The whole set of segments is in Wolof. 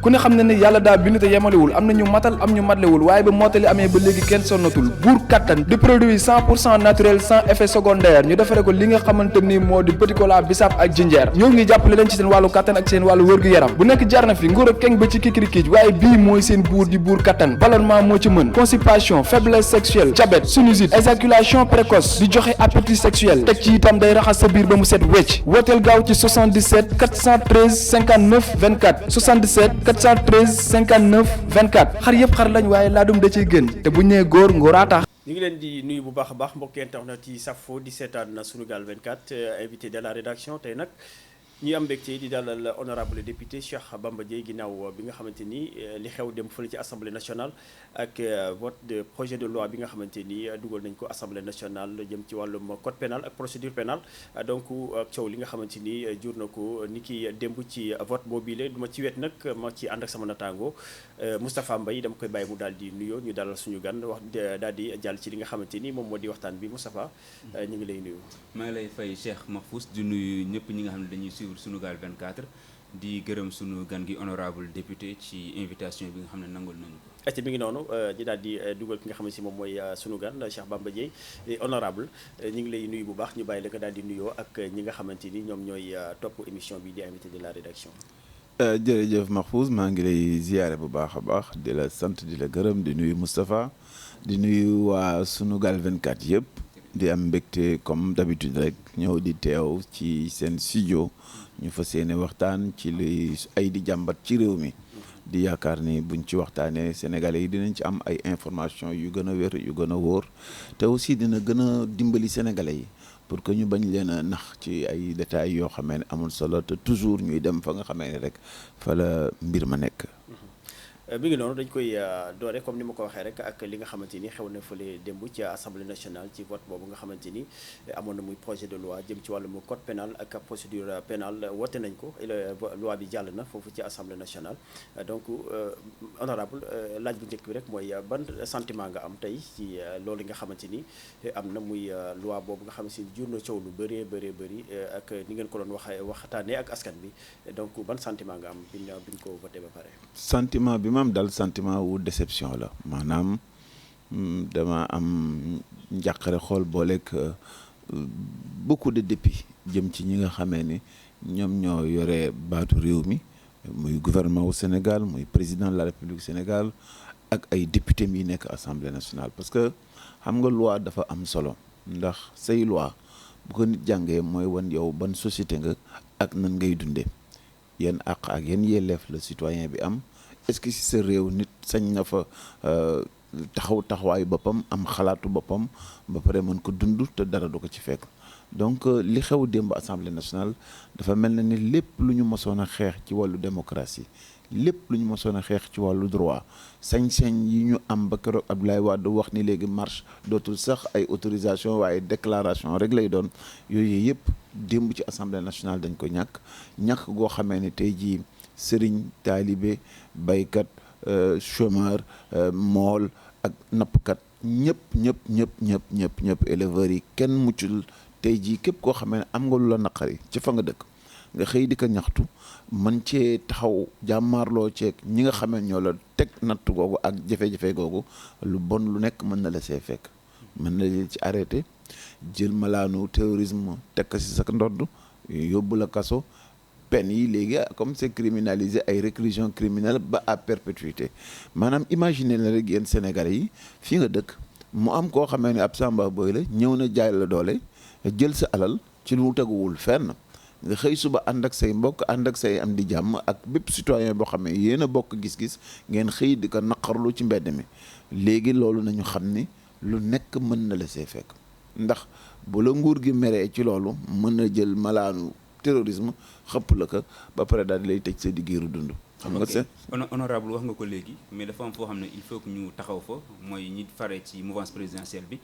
ku ne xam ne ne yàlla daa bind te yemalewul am na ñu matal am ñu matlewul waaye ba mottali amee ba léegi kenn sonnatul buur kattan di produit 100% naturel sans effet secondaire ñu defare ko li nga xamante ni moo di petit cola bisaab ak jinjeer ñoo ngi jàppale leen ci seen wàllu kattan ak seen wàllu wërgu-yaram bu nekk jarna fi nguur ak keng ba ci kikirikiij waaye bii mooy seen buur di buur kattan ballonnement moo ci mën constipation faiblesse sexuelle diabète sinusite éjaculation précoce di joxe appétit sexuel teg ci itam day raxas sa biir ba mu set wecc wooteel gaaw ci 77 413 59 24 77 413 59 24 xar yëpp xar lañ waaye laadum da ciy gën te bu ñu nee góor ngóoraa tax. ñu ngi leen di nuyu bu baax a baax mbokki internet yi safo di seetaan Sunugal 24 invité de la rédaction tey nag ñuy am mbégte di dalal honorable député Cheikh Bamba Dièye ginnaaw bi nga xamante ni li xew dem fële ci assemblée nationale ak vote de projet de loi bi nga xamante ni dugal nañ ko assemblée nationale jëm ci wàllum code pénal ak procédure pénale donc ak coow li nga xamante ni jur na ko ni ki démb ci vote boobile du ma ci wet nag ma ci ànd ak sama natango Moustapha Mbaye dama koy bàyyi mu daal di nuyoo ñu dalal suñu gan wax daal di jàll ci li nga xamante ni moom moo di waxtaan bi Moustapha ñu ngi lay nuyu. maa ngi lay fay Cheikh Mahfous di nuyu ñëpp ñi nga xam ne dañuy suivre Sunugal 24 di gërëm sunu gan gi honorable député ci invitation bi nga xam ne nangul nañu ko. acca mi ngi noonu di daal di dugal ki nga xam ne si moom mooy sunu gan Cheikh Bamba Dièye honorable ñu ngi lay nuyu bu baax ñu bàyyi la nga daal di nuyoo ak ñi nga xamante ni ñoom ñooy topp émission bi di invité de la rédaction. jërëjëf Mahfouz maa ngi lay ziyaare bu baax a baax di la sant di la gërëm di nuyu Moustapha di nuyu waa Sunugal 24 yëpp di am mbégte comme d'habitude rek ñëw di teew ci seen studio ñu fas yéene waxtaan ci li ay di jàmbat ci réew mi di yaakaar ni buñ ci waxtaanee sénégalais yi dinañ ci am ay information yu gën a wér yu gën a wóor te aussi dina gën a dimbali sénégalais yi pour que ñu bañ leen a nax ci ay détails yoo xamee ne amul solo te toujours ñuy dem fa nga xamee ne rek fa la mbir ma nekk. mi ngi noonu dañ koy doore comme ni ma ko waxee rek ak li nga xamante ni xew na fële démb ci assemblée nationale ci vote boobu nga xamante ni amoon na muy projet de loi jëm ci wàllum code pénal ak procédure pénale wote nañ ko loi bi jàll na foofu ci assemblée nationale donc honorable laaj bu njëkk bi rek mooy ban sentiment nga am tey ci loolu nga xamante ni am na muy loi boobu nga xamante ni jur na coow lu bëree bëri ak ni ngeen ko doon waxtaanee ak askan bi donc ban sentiment nga am bi ñu ko voté ba pare. sentiment bi maam dal sentiment wu déception la maanaam dama am njàqare xool booleeg beaucoup de dépit jëm ci ñi nga xamee ni ñoom ñoo yore baatu réew mi muy gouvernement wu Sénégal muy président de la République Sénégal ak ay député yi nekk assemblée nationale parce que xam nga loi dafa am solo ndax say loi bu ko nit jàngee mooy wan yow ban société nga ak nan ngay dundee yenn àq ak yenn yelleef la citoyen bi am est-ce que si sa réew nit sañ na fa taxawaayu boppam am xalaatu boppam ba pare mën ko dund te dara du ko ci fekk donc li xew démb assemblée nationale dafa mel na ni lépp lu ñu mosoon a xeex ci wàllu démocratie lépp lu ñu mosoon a xeex ci wàllu droit sañ-sañ yi ñu am ba keroog Abdoulaye Wade wax ni léegi marche dootul sax ay autorisation waaye déclaration rek lay doon yooyu yëpp démb ci assemblée nationale dañ ko ñàkk goo xamee ne tey jii sëriñ taalibe baykat chômeur mool ak nappkat ñëpp éleveurs yi kenn muccul tey jii képp koo xamee ne am nga lu la naqari ci fa nga dëkk nga xëy di ko ñaxtu mën cee taxaw jàmmaarloo ceeg ñi nga xamee ñoo la teg natt googu ak jafe-jafe googu lu bon lu nekk mën na la see fekk mën na la ci arrêté jël malaanu terrorisme teg ko si sa ndodd yóbbu la kaso peine yi léegi comme c'est criminalisé ay réclusion criminelle ba à perpétuité maanaam imaginer la rek yéen Sénégalais yi fii nga dëkk mu am koo xamee ne ab samba boy la ñëw na jaay la doole jël sa alal ci lu mu teguwul fenn nga xëy suba ànd ak say mbokk ànd ak say am di jàmm ak bépp citoyen boo xam ne yéen a bokk gis-gis ngeen xëy di ko naqarlu ci mbedd mi léegi loolu nañu xam ni lu nekk mën na la see fekk ndax bu la nguur gi meree ci loolu mën na jël malaanu terrorisme xëpp la ko ba pare daal di lay tëj sa diggiiru dund. xam nga c'est honorable wax nga ko léegi mais dafa am foo xam ne il faut que ñu taxaw fa mooy ñi fare ci mouvance présidentielle bi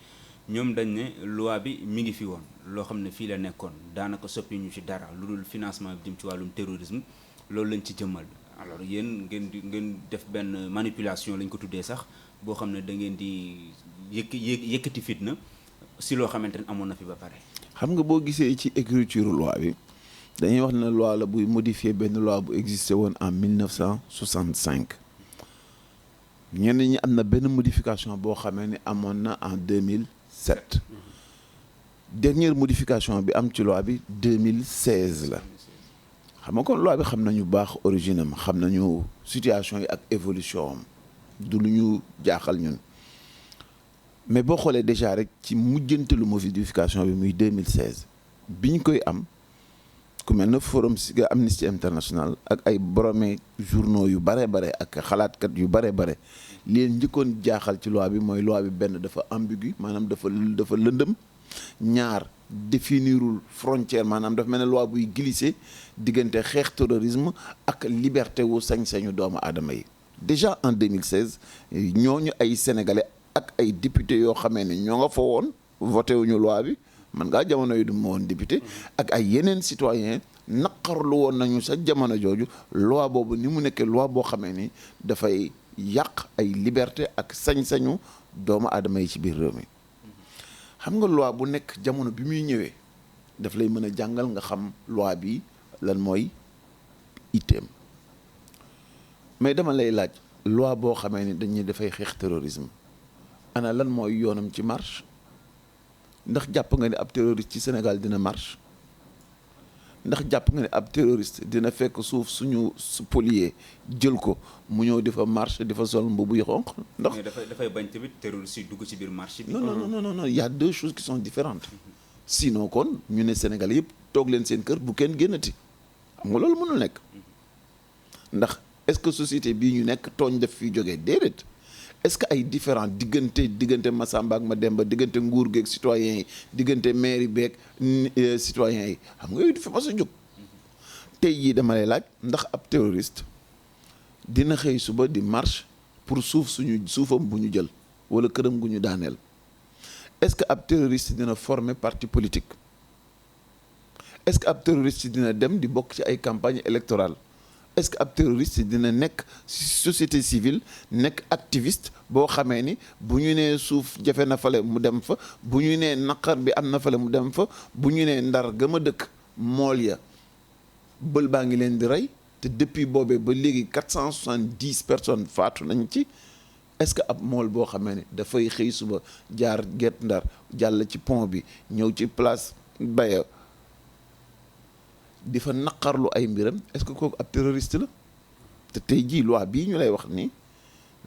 ñoom dañ ne loi bi mi ngi fi woon loo xam ne fii la nekkoon daanaka soppi ñu ci dara lu dul financement bi jëm ci wàllum terrorisme loolu lañ ci jëmmal alors yéen ngeen def benn manipulation lañ ko tuddee sax boo xam ne da ngeen di yëkkati fitna si loo xamante ne amoon na fi ba pare. xam nga boo gisee ci écriture loi bi dañuy wax ne loi la buy modifier benn loi bu existé woon en 1965 ñenn ñi am na benn modification boo xamee ni amoon na en 2007 dernière modification bi am ci loi bi 2016 la xam nga kon loi bi xam nañu baax origine am xam nañu situation yi ak évolution am du lu ñu jaaxal ñun mais boo xoolee déjà rek ci mujjantalu modification bi muy 2016 biñ koy am ku mel ne forum Amnesty International ak ay borome journaux yu bare ak xalaatkat yu bare leen njëkkoon jaaxal ci loi bi mooy loi bi benn dafa ambigu maanaam dafa lëndëm ñaar définirul frontière maanaam dafa mel ne loi buy glisser diggante xeex terrorisme ak liberté wu sañ-sañu doomu aadama yi déjà en 2016 ñooñu ay sénégalais ak ay député yoo xamee ne ñoo nga fa woon voté wuñu loi bi man ngaa jamono yi du ma woon député ak ay yeneen citoyen naqarlu woon nañu sa jamono jooju loi boobu ni mu nekkee loi boo xamee ni dafay yàq ay liberté ak sañ-sañu doomu aadama yi ci biir réew mi xam nga loi bu nekk jamono bi muy ñëwee daf lay mën a jàngal nga xam loi bi lan mooy itteem mais dama lay laaj loi boo xamee ni dañuy dafay xeex terrorisme ana lan mooy yoonam ci marche ndax jàpp nga ne ab terroriste ci Sénégal dina marche ndax jàpp nga ne ab terroriste dina fekk suuf suñu spolié jël ko mu ñëw di fa marche di fa sol mbubu yu xonq ndax dafay bañ tamit terroriste yi dugg ci biir marche bi. non il y a deux choses qui sont différentes sinon kon ñu ne Sénégal yëpp toog leen seen kër bu kenn génnati xam nga loolu mënul nekk ndax est-ce que société bii ñu nekk tooñ def fii jógee déedéet est-ce que ay différent diggante Massamba ak Mademba diggante nguur geeg citoyens yi diggante mairie beeg citoyens yi xam nga yooyu du fi mas a jóg tey jii dama lay laaj ndax ab terroriste dina xëy suba di marche pour suufam bu ñu jël wala këram gu ñu daaneel est-ce que ab terroriste dina former parti politique est-ce que ab terroriste dina dem di bokk ci ay campagne électorale est-ce que ab terroriste dina nekk société civile nekk activiste boo xamee ni bu ñu nee suuf jafe na fale mu dem fa bu ñu nee naqar bi am na fale mu dem fa bu ñu nee ndar gëm a dëkk mool ya bël baa ngi leen di rey te depuis boobee ba léegi 470 personnes faatu nañ ci est-ce que ab mool boo xamee ni dafay xëy suba jaar Guet Ndar jàll ci pont bi ñëw ci place Baye di fa naqarlu ay mbiram est-ce que kooku ab terroriste la te tey jii loi bii ñu lay wax nii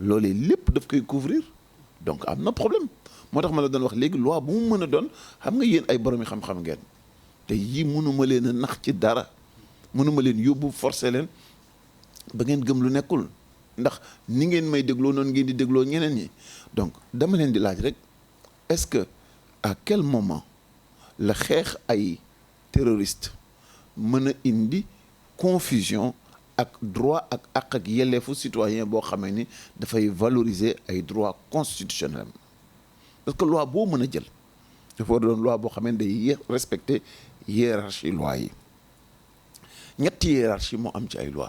loolee lépp daf koy couvrir donc am na problème moo tax ma la doon wax léegi loi bu mu mën a doon xam nga yéen ay borom yi xam-xam ngeen te yii mënuma leen a nax ci dara mënuma leen yóbbu forcer leen ba ngeen gëm lu nekkul ndax ni ngeen may dégloo noonu ngeen di dégloo ñeneen ñi donc dama leen di laaj rek est-ce que à quel moment la xeex ay terroriste mën a indi confusion ak droit ak àq ak yelleefu citoyen boo xamee ni dafay valoriser ay droits constitutionnels parce que loi boo mën a jël dafa war a doon loi boo xamee ni day respecter hiérarchie loi yi ñetti hiérarchie moo am ci ay loi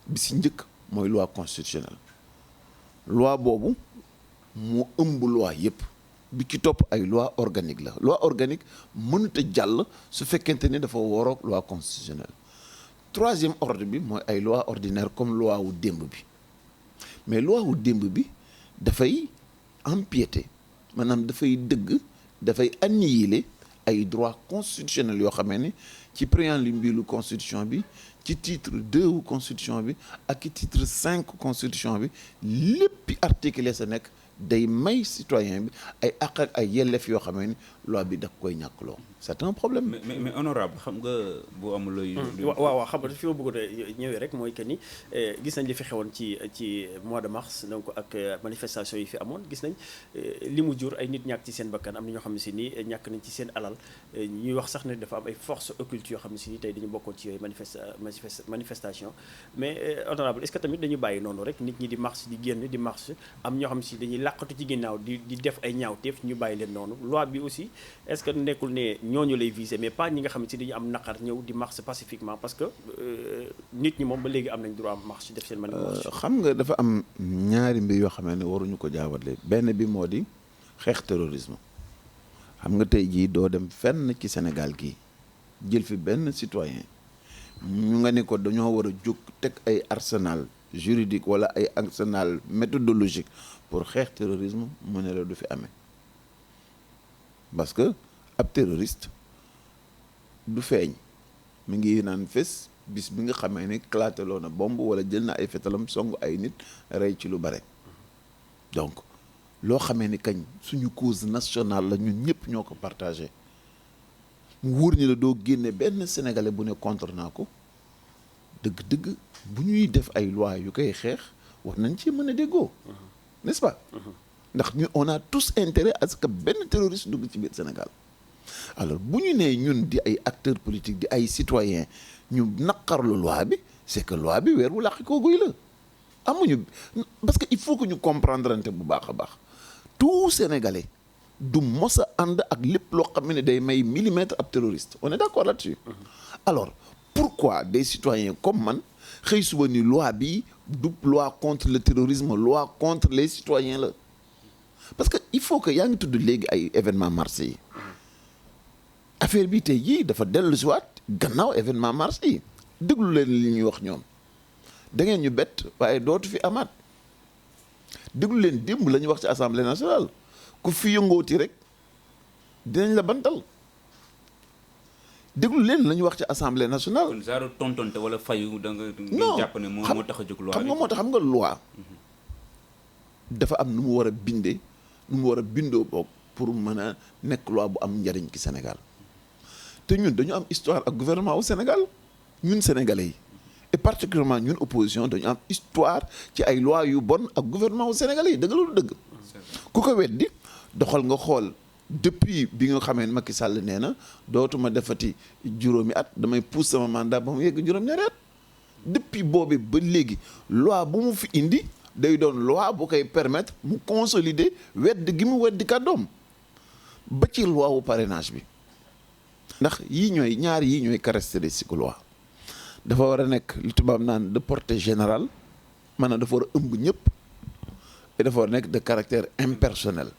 bi si njëkk mooy loi constitutionnelle loi boobu moo ëmb loi yépp bi ci topp ay loi organique la loi organique mënut a jàll su fekkente ni dafa waroog loi constitutionnelle troisième ordre bi mooy ay loi ordinaire comme loi wu démb bi mais loi wu démb bi dafay empiéter maanaam dafay dafay annihiler ay droits constitutionnels yoo xamee ni ci préambule bi lu constitution bi ci titre 2 wu constitution bi ak ci titre 5 constitution bi léppi article sa nekk day may citoyen bi ay àq ak ay yelleef yoo xamee ni loi bi daf koy ñàkkloo c'est un problème. mais honorable xam nga boo amul looy. waaw xam nga fi ma bëggoon a ñëwee rek mooy que ni gis nañ li fi xewoon ci mois de mars donc ak manifestation yi fi amoon gis nañ li mu jur ay nit ñàkk ci seen bakkan am na ñoo xam ne si nii ñàkk nañ ci seen alal ñuy wax sax ne dafa am ay forces occultes yoo xam ne si nii tey dañu bokkoon ci yooyu manifestation mais honorable est-ce que tamit dañu bàyyi noonu rek nit ñi di marche di génn di marche am ñoo xam ne si dañuy làqatu ci ginnaaw di def ay ñaawteef ñu bàyyi leen noonu loi bi aussi est-ce que nekkul ne ñooñu lay viser mais pas ñi nga xam ne si dañu am naqar ñëw di marche pacifiquement parce que nit ñi moom ba léegi am nañ droit marche def seen manifestation. xam nga dafa am ñaari mbir yoo xam ne waruñu ko jaawale benn bi moo di xeex terrorisme xam nga tey jii doo dem fenn ci Sénégal gii jël fi benn citoyen ñu nga ne ko dañoo war a jóg teg ay arsenal juridique wala ay arsenal méthodologique pour xeex terrorisme mu ne la du fi amee parce que ab terroriste du feeñ mi ngi naan fes bis bi nga xamee ne clateloo na bombe wala jël na ay fetalam song ay nit rey ci lu bare donc loo xamee ni kañ suñu cause nationale la ñun ñëpp ñoo ko partagé mu wóor ni la doo génne benn sénégalais bu ne contre naa ko dëgg-dëgg bu ñuy def ay loi yu koy xeex war nañ ci mën a déggoo n'est-ce pas ndax ñu on a tous intérêt à ce que benn terroriste dugg ci biir Sénégal alors bu ñu nee ñun di ay acteurs politiques di ay citoyens ñu naqarlu loi bi c'est que loi bi weer wu làqi kooguy la amuñu parce que il faut que ñu comprendre ante bu baax a baax tout sénégalais du mos a ànd ak lépp loo xam ne day may millimètre ab terroriste on est d'accord là-dessus alors pourquoi des citoyens comme man xëy suba ni loi bi du loi contre le terrorisme loi contre les citoyens la parce que il faut que yaa ngi tudd léegi ay événement mars yi affaire bi tey jii dafa dellu si waat gannaaw événement mars yi déglu leen li ñuy wax ñoom da ngeen ñu bett waaye dootu fi amaat déglu leen démb la ñuy wax ci assemblée nationale ku fi yëngooti rek dinañ la bantal déglu leen la ñuy wax ci assemblée nationale. kon genre tontonte wala fayu da nga. non jàpp ne moo tax a jóg loi xam nga moo tax xam nga loi dafa am nu mu war a bindee nu mu war a bindoo boog pour mën a nekk loi bu am njariñ ci Sénégal te ñun dañu am histoire ak gouvernement au Sénégal ñun sénégalais yi et particulièrement ñun opposition dañu am histoire ci ay loi yu bon ak gouvernement au Sénégalais yi dëgg loolu dëgg ku ko weddi doxal nga xool depuis bi nga xamee ne Macky Sall nee na dootuma defati juróomi at damay pousse sama mandat ba mu yegg juróom-ñaari at depuis boobu ba léegi loi bu mu fi indi day doon loi bu koy permettre mu consolider wedd gi mu weddi kàddoom ba ci loi wu parrainage bi ndax yii ñooy ñaar yii ñooy caractéristique loi dafa war a nekk li tubaab naan de portée générale maanaam dafa war a ëmb ñëpp et dafa war a nekk de caractère impersonnel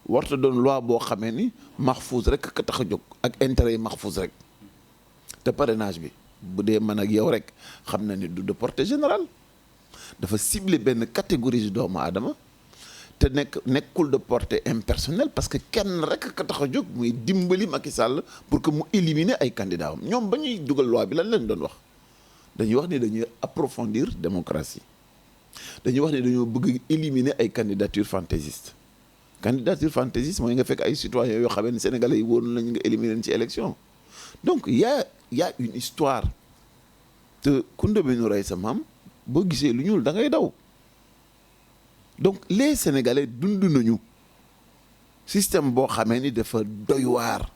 warta doon loi boo xamee ni maxfuus rek ka tax a jóg ak intérêt yi maxfuus rek te parrainage bi bu dee man ak yow rek xam na ni du de portée générale dafa cibler benn catégorie doomu aadama te nekkul de portée impersonnelle parce que kenn rek ka tax a jóg muy dimbali Macky Sall pour que mu éliminer ay candidats am ñoom ba ñuy dugal loi bi lan leen doon wax dañuy wax ni dañuy approfondir démocratie dañuy wax ni dañoo bëgg éliminer ay candidatures fantaisistes candidature fantaisiste mooy nga fekk ay citoyens yoo xam ne sénégalais yi wóor nañ nga éliminer leen ci élection donc y a une histoire te kunde bi ñu rey sa maam boo gisee lu ñuul da ngay daw donc les sénégalais dund nañu système boo xamee ni dafa doy waar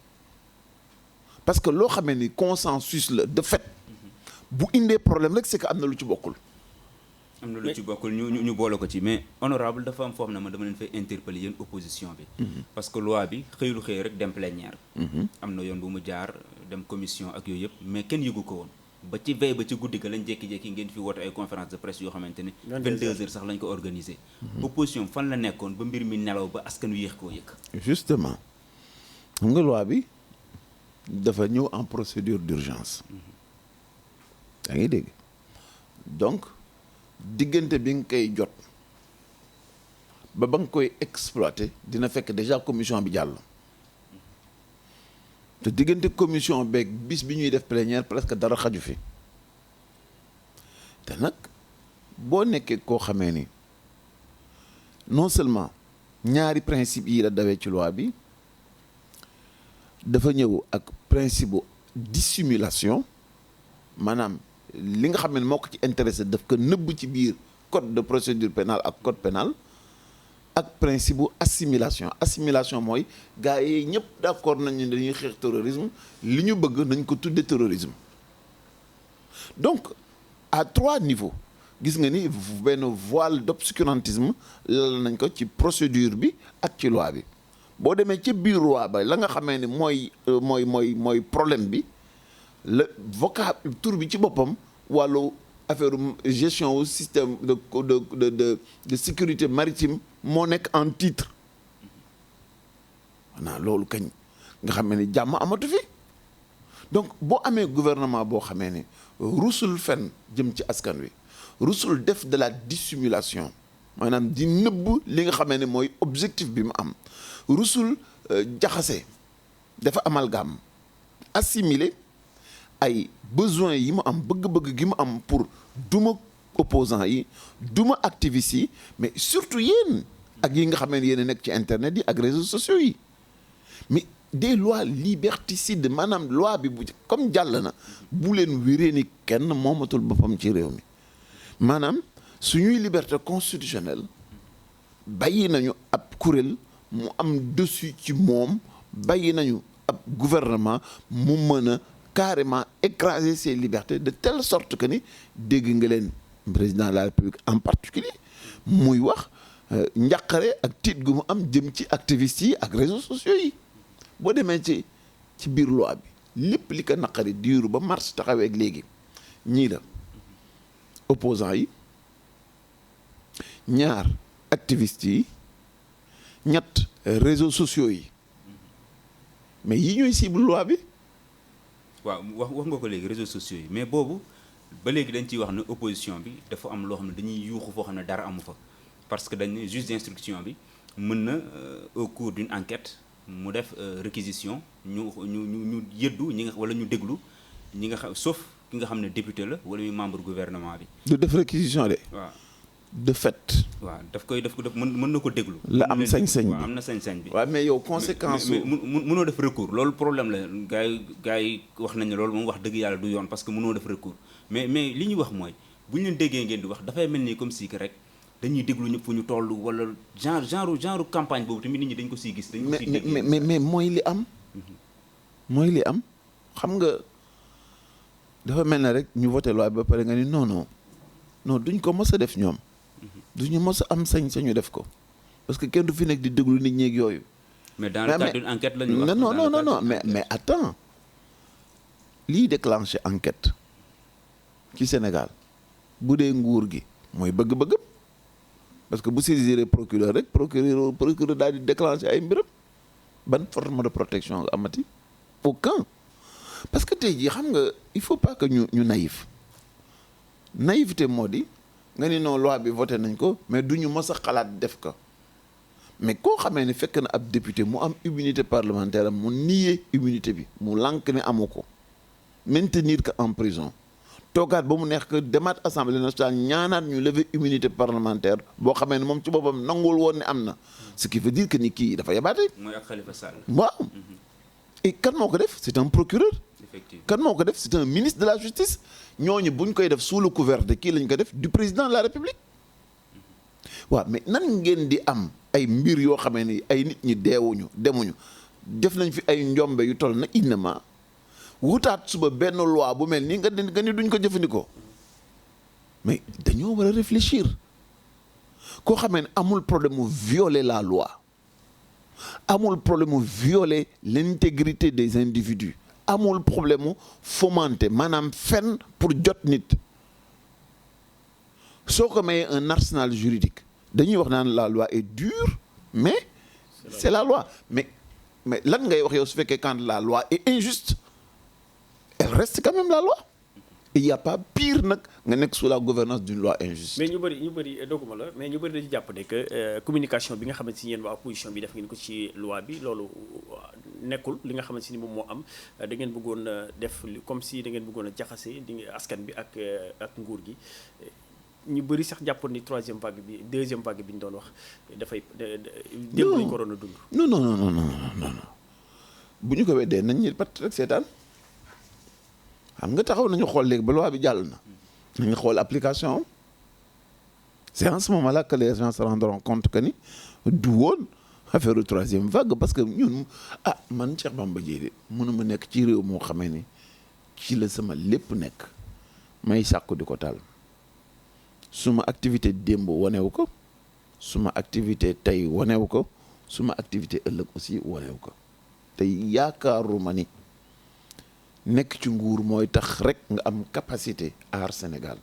parce que loo xamee ni consensus la de fait bu indee problème rek c'est que am na lu ci bokkul. am na lu ci bokkul ñu boole ko ci mais honorable dafa am foo xam ne man dama leen fay interpeller yéen opposition bi. parce que loi bi xëyul xëy rek dem plénière. am na yoon bu mu jaar dem commission ak yooyu yëpp mais kenn yëgu ko woon ba ci veille ba ci guddi ga lañ jékki-jékki ngeen fi woote ay conférence de presse yoo xamante ne. 22h sax lañ ko organiser. opposition fan la nekkoon ba mbir mi nelaw ba askan wi yéex koo yëg. justement xam nga loi bi dafa ñëw en procédure d'urgence. yaa ngi dégg donc. diggante bi nga koy jot ba nga koy exploiter dina fekk déjà commission bi jàll te diggante commission beeg bis bi ñuy def plénière presque dara xaju fi te nag boo nekkee koo xamee ni non seulement ñaari principe yi la dawee ci loi bi dafa ñëw ak principe bu dissimulation maanaam li nga xam ne moo ko ci intéressé daf ko nëbb ci biir code de procédure pénale ak code pénal ak principe bu assimilation mooy gars yi ñëpp d'accord nañ ne dañuy xeex terrorisme li ñu bëgg nañ ko tudde terrorisme donc à 3 niveaux gis nga ni benn voile d'obscurantisme lal nañ ko ci procédure bi ak ci loi bi boo demee ca biir loi ba la nga xamee ne mooy problème bi le vocable tur bi ci boppam wàllu affaire gestion au système de sécurité maritime moo nekk en titre xanaa loolu kañ nga xam ne jàmm amatu fi donc boo amee gouvernement boo xamee ne rusul fen jëm ci askan wi rusul def de la dissimulation maanaam di nëbb li nga xamee ne mooy objectif bi mu am rusul jaxase dafa amalgame assimiler ay besoins yi mu am bëgg-bëgg gi mu am pour duma opposants yi duma activistes yi mais surtout yéen ak yi nga xamee ne yéen a nekk ci internet yi ak réseaux sociaux yi mais des lois liberticides maanaam loi bi bu comme jàll na bu leen wéree ni kenn moomatul boppam ci réew mi maanaam suñuy liberté constitutionnelle bàyyi nañu ab kuréel mu am dessus ci moom bàyyi nañu ab gouvernement mu mën a carrément écraser ses libertés de telle sorte que ni dégg nga leen président de la République en particulier muy wax njàqare ak tiit gu mu am jëm ci activistes yi ak réseaux sociaux yi boo demee ci biir loi bi lépp li ko naqari diiru ba mars taxawee ak léegi ñii la opposants yi ñaar activistes yi ñett réseaux sociaux yi mais yi ñooy cible loi bi. waaw wax nga ko léegi réseaux sociaux yi mais boobu ba léegi dañ ciy wax ne opposition bi dafa am loo xam ne dañuy yuuxu foo xam ne dara amu fa parce que dañ ne juge d'instruction bi mën na au cours d'une enquête mu def réquisition ñu yëddu ñi nga wala ñu déglu ñi nga xam sauf ki nga xam ne député la wala muy membre gouvernement bi. du def réquisition de. waaw de fait. waaw daf mën na ko déglu. la am sañ-sañ bi waaw am na sañ-sañ bi. waaw mais yow conséquence. mais mënoo def recours loolu problème la gars yi wax nañ ne loolu moom wax dëgg yàlla du yoon parce que mënoo def recours mais li ñu wax mooy bu ñu leen déggee ngeen di wax dafay mel ni comme si que rek dañuy déglu ñëpp fu ñu toll wala genre campagne boobu tamit nit ñi dañ ko siy gis. dañ ko siy dégg mais mooy li am. mooy li am xam nga dafa mel ne rek ñu voté loi ba pare nga ni non duñ ko mës a def ñoom. duñu mës a am sañ-sañu def ko parce que kenn du fi nekk di déglu nit ñeeg yooyu. mais dans le cadre d'une enquête la ñu wax. non mais attends lii déclenché enquête ci Sénégal bu dee nguur gi mooy bëgg-bëggam parce que bu saisiré procureur rek procureur daal di déclenché ay mbiram ban forme de protection nga amati aucun parce que tey jii xam nga il faut pas que ñu naïf naïveté moo di nga ni non loi bi voté nañ ko mais du ñu mës a xalaat def ko mais koo xamee ne fekk na ab député mu am immunité parlementaire am mu nier immunité bi mu lànk ne amu ko maintenir que en prison toogaat ba mu neex que demaat assemblée nationale ñaanaat ñu lever immunité parlementaire boo xamee ne moom ci boppam nangul woon ne am na ce qui veut dire que ni kii dafa yabaate. mooy ak Khalifa Sall. waaw et kan moo ko def c'est un procureur. effectivement kan moo ko def c'est un ministre de la justice ñooñu bu ñu koy def sous le couvert de kii lañ ko def du président de la république waaw mais nan ngeen di am ay mbir yoo xamee ni ay nit ñi deewuñu demuñu def nañ fi ay njombe yu toll na innama wutaat suba benn loi bu mel nii nga ni duñ ko jëfandikoo mais dañoo war a réfléchir koo xamee ne amul problème mu violer la loi amul problème mu violer l'intégrité des individus amul problème mu fomenter maanaam fen pour jot nit soo ko mayee un arsenal juridique dañuy wax naan la loi est dure mais c'est la loi mais lan ngay wax yow su fekkee quand la loi est injuste elle reste quand même la loi il y a pas pire nag nga nekk sous la gouvernance d'une loi injuste. mais ñu bëri dogguma la mais ñu bëri dañu jàpp ne que communication bi nga xamante si yéen waa opposition bi def ngeen ko ci loi bi loolu nekkul li nga xamante ni moom moo am da ngeen bëggoon a def comme si da ngeen bëggoon a jaxase askan bi ak nguur gi ñu bëri sax jàppoon ni deuxième vague bi ñu doon wax dafay. démb lañu ko doon a dund. non bu ñu ko weddee nañ ñu pat rek seetaan. xam nga taxaw nañu xool léegi ba loi bi jàll na nañu xool application am c'est en ce moment-là que les gens se rendront compte que ni du woon affaire troisième vague parce que ñun man Cheikh Bamba Dièye mënuma nekk ci réew moo xamee ni ci la sama lépp nekk may sàkku di ko taal suma activité démb wanewu ko suma activité tey wanewu ko suma activité ëllëg aussi wanewu ko te yaakaaruma ni nekk ci nguur mooy tax rek nga am capacité aar Sénégal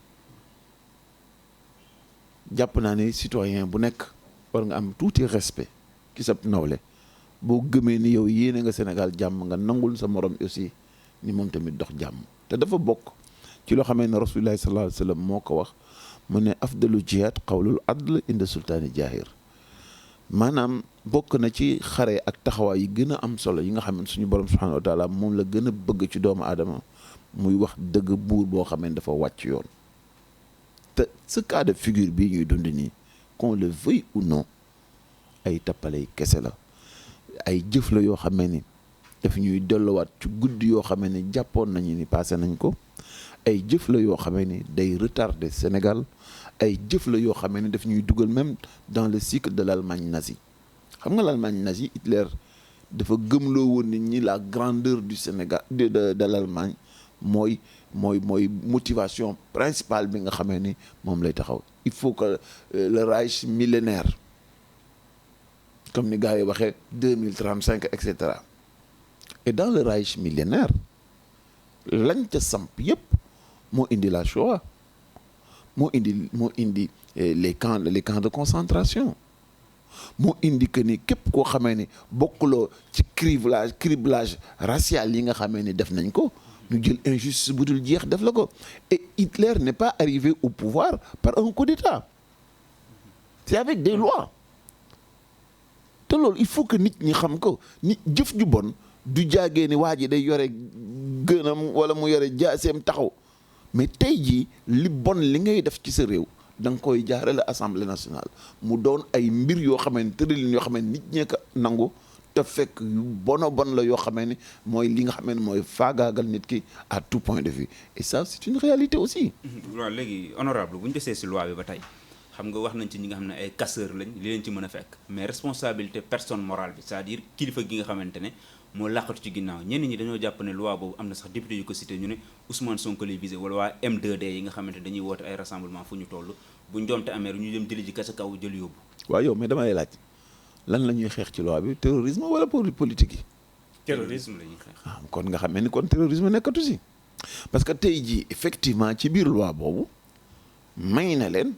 jàpp naa ne citoyen bu nekk war nga am tuuti respect ci sa nawle boo gëmee ni yow yéene nga Sénégal jàmm nga nangul sa morom aussi ni moom tamit dox jàmm te dafa bokk ci loo xamee ne Rasulullah sallallahu alayhi wa sallam moo ko wax mu ne afdalu jihaad qawlul adl inda sultaani jaahir maanaam bokk na ci xare ak taxawaay yi gën a am solo yi nga xam ne suñu borom subhanahu wa taala moom la gën a bëgg ci doomu aadama muy wax dëgg buur boo xam ne dafa wàcc yoon te ce cas de figure bii ñuy dund nii qu'on le veuille ou non ay tappalay kese la ay jëf la yoo xam ni daf ñuy delluwaat ci guddi yoo xam ne jàppoon nañu ni passé nañ ko ay jëf la yoo xam ni day retarder Sénégal ay jëf la yoo xam ne daf ñuy dugal même dans le cycle de l'Allemagne nazie xam nga l'Allemagne nazie Hitler dafa gëmloo woon nit ñi la grandeur du Sénégal de l'Allemagne mooy motivation principale bi nga xamee ni moom lay taxaw il faut que le Reich millénaire comme ni gars yi waxee 2035 et cetera et dans le Reich millénaire lañ ca samp yépp moo indi la Shoah moo indi les camps de concentration moo indi que ni képp koo xamee ni bokkuloo ci criblage racial yi nga xamee ni def nañ ko ñu jël injustice bu dul jeex def la ko et Hitler n'est pas arrivé au pouvoir par un coup d'État c'est avec des lois te loolu il faut que nit ñi xam ko nit jëf ju bon du jaagee ni waa ji day yore gënam wala mu yore jaaseem taxaw mais tey jii li bon li ngay def ci sa réew da nga koy jaarale assemblée nationale mu doon ay mbir yoo xamee ni tëralin yoo xamee ni nit ñee ko nangu te fekk yu bon la yoo xamee ni mooy li nga xamee ni mooy faagaagal nit ki à tout point de vue et ça c'est une réalité aussi. waaw léegi honorable bu ñu desee si loi bi ba tey xam nga wax nañ ci ñi nga xam ne ay casseurs lañ li leen ci mën a fekk mais responsabilité personne morale bi c'est-à-dire kilifa gi nga xamante ne moo làqatu ci ginnaaw ñenn ñi dañoo jàpp ne loi boobu am na sax député yu ko cité ñu ne Ousmane Sonko lay visé wala waa M2D yi nga xamante dañuy woote ay rassemblement fu ñu toll bu njoomte amee ñu dem jëli ji ka sa kaw jël yóbbu. waaw yow mais dama lay laaj lan la ñuy xeex ci loi bi terrorisme wala politique yi. terrorisme la ñuy xeex. ah kon nga xam ne ni kon terrorisme nekkatu si parce que tey jii effectivement ci biir loi boobu may na leen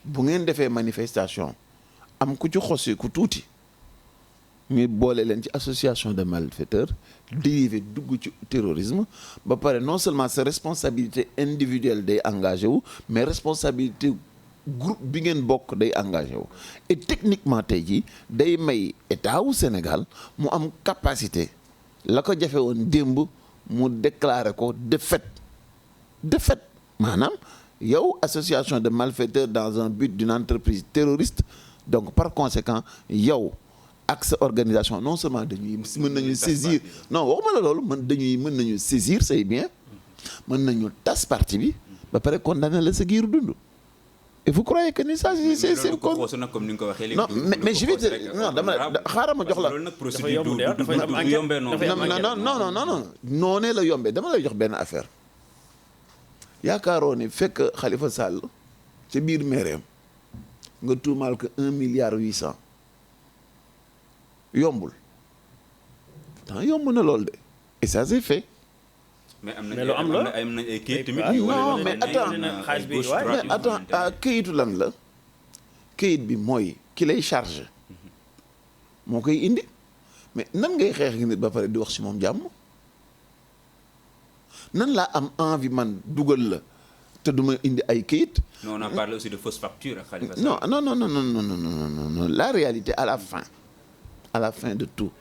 bu ngeen defee manifestation am ku ci xosi ku tuuti. ñu boole leen ci association de malfaiteurs dérivé dugg ci terrorisme ba pare non seulement sa responsabilité individuelle day engagé wu mais responsabilité groupe bi ngeen bokk day engagé wu et techniquement tey jii day may état wu Sénégal mu am capacité la ko jafe woon démb mu déclarer ko de fait maanaam yow association de malfaiteurs dans un but d'une entreprise terroriste donc par conséquent yow ak sa organisation non seulement dañuy mën nañu saisir non waxuma la loolu mën nañu saisir say bien mën nañu tas parti bi ba pare condamner la sa giiru dund et vous croyez que ni ça c'est comme ni nga ko waxee non mais je vais dire non dama xaaral ma jox la loolu nag procédure du yombee noonu non noonee la yombee dama lay jox benn affaire yaakaaroo ni fekk Khalifa Sall ca biir maireem nga tuumaal que 1,8 milliard yombul pourtant yomb na lool de et ça c'est fait. mais am na ay kayit tamit. non mais attends kayitu lan la kayit bi mooy ki lay charge moo koy indi mais nan ngay xeex ak nit ba pare di wax ci moom jàmm nan laa am envie man dugal la te du ma indi ay kayit. non on a parlé aussi de fausse facture ak Khalifa Sall. non la réalité à la fin de tout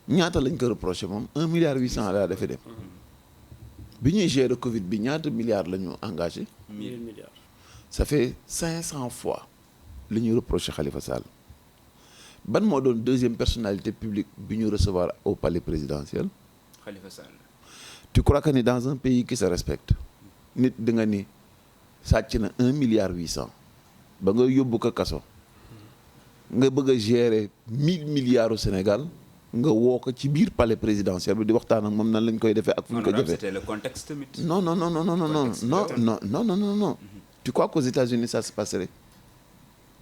ñaata lañ ko reproché moom 1,8 milliard laa defee dem bi ñuy gérer Covid bi ñaata milliards la ñu engagé. 1000 milliards. ça fait 500 fois li ñuy reproché Khalifa Sall ban moo doon deuxième personnalité publique bi ñu recevoir au palais présidentiel. Khalifa Sall. Tu crois que ni dans un pays qui se respecte nit di nga ni sàcc na 1,8 milliard ba nga yóbbu ko kaso. nga bëgg a gérer 1000 milliards au Sénégal nga woo ko ci biir palais présidentiel bi di waxtaan ak moom nan lañ koy defee ak fu ñu ko defee. c'était le contexte tamit. Non. Tu crois qu'aux États-Unis ça se passerait?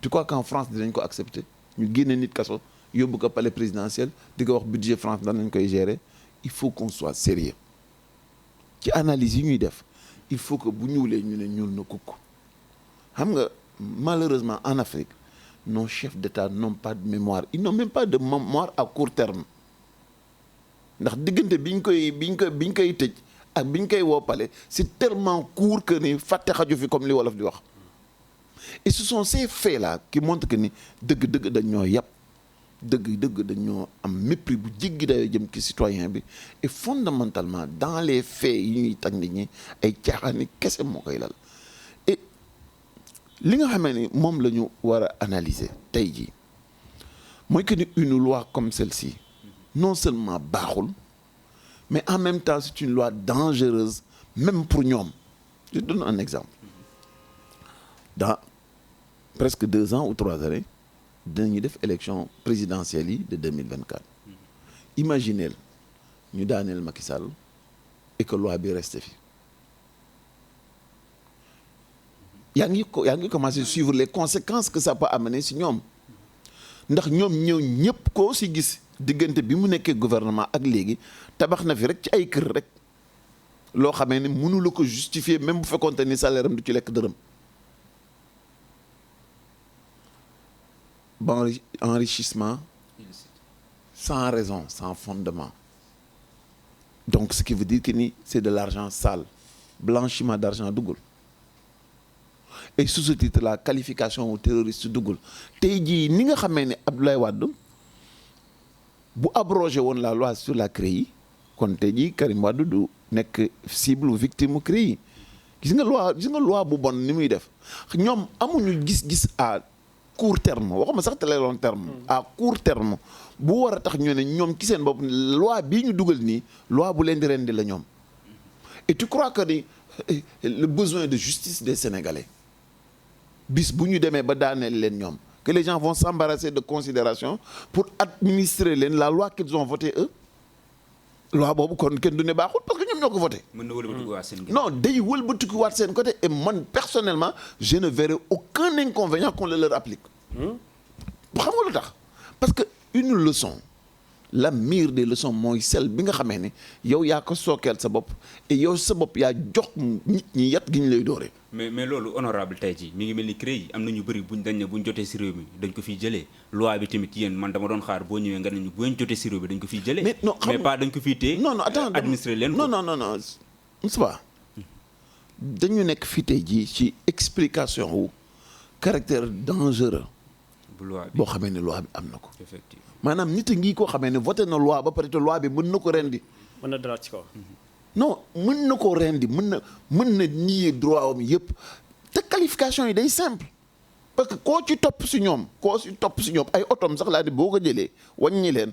Tu crois qu'en France dinañ ko accepter ñu génne nit kaso yóbbu ko palais présidentiel di ko wax budget France nan lañ koy gérer? Il faut qu'on soit sérieux ci analyse yi ñuy def il faut que bu ñuulee ñu ne ñuul na kukk xam nga malheureusement en Afrique. Nos chefs d'État n'ont pas de mémoire. Ils n'ont même pas de mémoire à court terme. ndax diggante biñ koy tëj ak biñ koy woppale c'est tellement court que ni fàtte xaju fi comme li wolof di wax et ce sont ces faits là qui montrent que ni dëgg-dëgg dañ ñoo yàpp dëgg-dëgg dañ ñoo am mépris bu jéggi dayoo jëm ci citoyen bi et fondamentalement dans les faits yi ñuy tag nit ñi ay caaxaani kese moo koy lal et li nga xamee ni moom la ñu war a analyser tey jii mooy que ni une loi comme celle-ci non seulement baaxul mais en même temps c'est une loi dangereuse même pour ñoom. Je donne un exemple. Dans presque 2 ans ou 3 années dinañu def élection présidentielle yi de 2024. Imaginez ñu daaneel Macky Sall et que loi bi reste fi. yaa ngi commencer suivre les conséquences que ça peut amener si ñoom ndax ñoom ñëpp koo si gis diggante bi mu nekkee gouvernement ak léegi tabax na fi rek ci ay kër rek loo xamee ne mënu la ko justifier même bu fekkoonte ni salaire am du ci lekk dërëm. Bon enrichissement sans raison, sans fondement. Donc ce qui veut dire que ni c'est de l'argent sale, blanchiment d'argent duggul. Et sous ce titre-là qualification au terroriste duggul tey jii ni nga xamee ne Abdoulaye Wade bu abrogé woon la loi sur la CREI kon tey jii Karim Wade du nekk cible ou victime u CREI gis nga loi bu bon ni muy def ñoom amuñu gis-gis à court terme waxuma sax très long terme à court terme bu war a tax ñu ne ñoom ci seen bopp loi bii ñu dugal nii loi bu leen di rendi la ñoom et tu crois que ni le besoin de justice des Sénégalais bis bu ñu demee ba daaneel leen ñoom que les gens vont s'embarrasser de considération pour administrer leen la loi qu'ils ont votée eux loi boobu kon kenn du ne baaxul parce que ñoom ñoo ko voté. mën na wëlbatikuwaat seen côté. Non day wëlbatikuwaat seen côté et man personnellement je ne verrai aucun inconvénient qu'on le leur applique. xam nga lu tax parce que une leçon la meilleure des leçons mooy celle bi nga xamee ne yow yaa ko sookeel sa bopp et yow sa bopp yaa jox nit ñi yat gi ñu lay dooree. mais loolu honorable tey jii mi ngi mel ni CREI am na ñu bëri dañ ne buñ jotee si réew mi dañ ko fiy jëlee loi bi tamit yéen man dama doon xaar boo ñëwee nga ne ñu buñ jotee si réew mi dañ ko fiy jëlee. mais pas dañ ko fiy téye. non attends administrer leen ko. non Moussa dañu nekk fii tey jii ci explication wu caractère dangereux. bu loi bi boo xamee ne loi bi am na ko. effectivement maanaam nit a ngi koo xamee ne voté na loi ba pare te loi bi mën na ko rendi. mën na dalaat ci kaw. non mën na koo rendi mën na nier droit am yëpp te qualification yi day simple parce que koo ci topp si ñoom ay otom sax laa di boo ko jëlee wàññi leen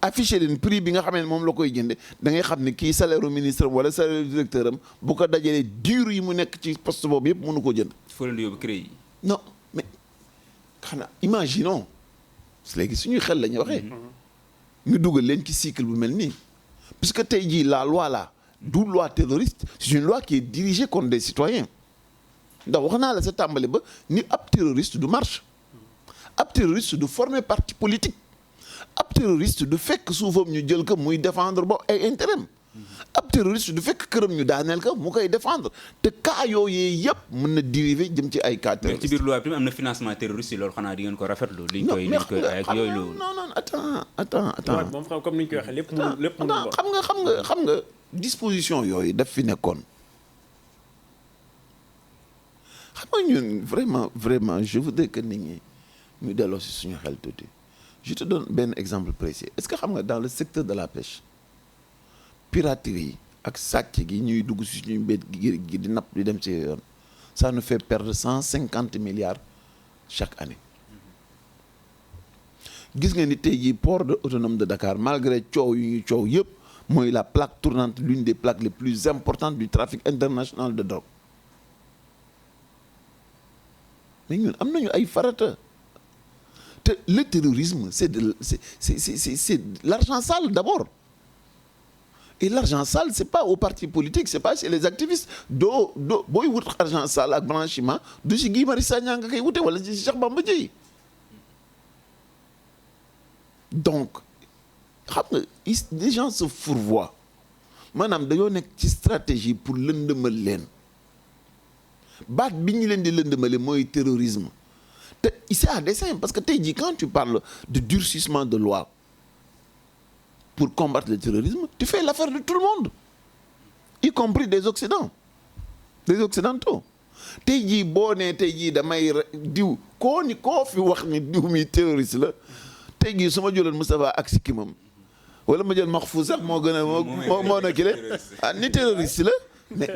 affiché leen prix bi nga xamee ne moom la koy jënde da ngay xam ne kii salaire ministre am wala salaire directeur am bu ko dajalee dur yi mu nekk ci poste boobu yëpp mënu ko jënd. foo leen di yóbbu CREI. non mais xanaa imaginons léegi suñuy xel la ñuy waxee. ñu dugal leen ci cycle bu mel nii puisque tey jii la loi là du loi terroriste c'est une loi qui est dirigée contre des citoyens ndax wax naa la sa tàmbali ba ni ab terroriste du marche ab terroriste du former parti politique ab terroriste du fekk suufam ñu jël ko muy défendre ba ay intérêt ab terroriste du fekk këram ñu daaneel ko mu koy défendre te cas yooyu yëpp mën na dériver jëm ci ay cas terroriste. mais ci biir loi bi am na financement terroriste yi loolu xanaa di ngeen ko rafetlu. liñ koy ak yooyu loolu. non attends. moom xam comme ni ñu koy waxee lépp mënul xam nga disposition yooyu daf fi nekkoon. xam nga ñun vraiment je voudrais que nit ñi ñu delloo si suñu xel tuuti je te donne benn exemple précis est-ce que xam nga dans le secteur de la pêche piraterie ak sàcc gi ñuy dugg si suñu mbéy gi di napp di dem ci yoon ça nous fait perdre 150 milliards chaque année. gis nga ni tey jii port autonome de Dakar malgré coow yu ñuy coow yëpp mooy la plaque tournante l'une des plaques les plus importantes du trafic international de drogue. mais ñun am nañu ay farata te le terrorisme c'est l'argent sale d'abord et l'argent sale c'est pas aux partis politiques c'est pas chez les activistes booy wut argent sale ak blanchiment du si Guy Marius Sagna nga koy wute wala si Cheikh Bamba Dièye donc xam nga les gens se fourvoient maanaam dañoo nekk ci stratégie pour lëndëmal leen baat bi ñu leen di lëndëmale mooy terrorisme te c'est à dessein parce que tey jii quand tu parles de durcissement de loi pour combattre le terrorisme, tu fais l'affaire de tout le monde, y compris des Occidentaux. tey jii boo nee tey jii damay diw koo fi wax ni diw mi terroriste la tey jii su ma jëloon Moustapha ak sikkimam wala ma jël Mahfouz sax moo gën a moo na kile ni terroriste la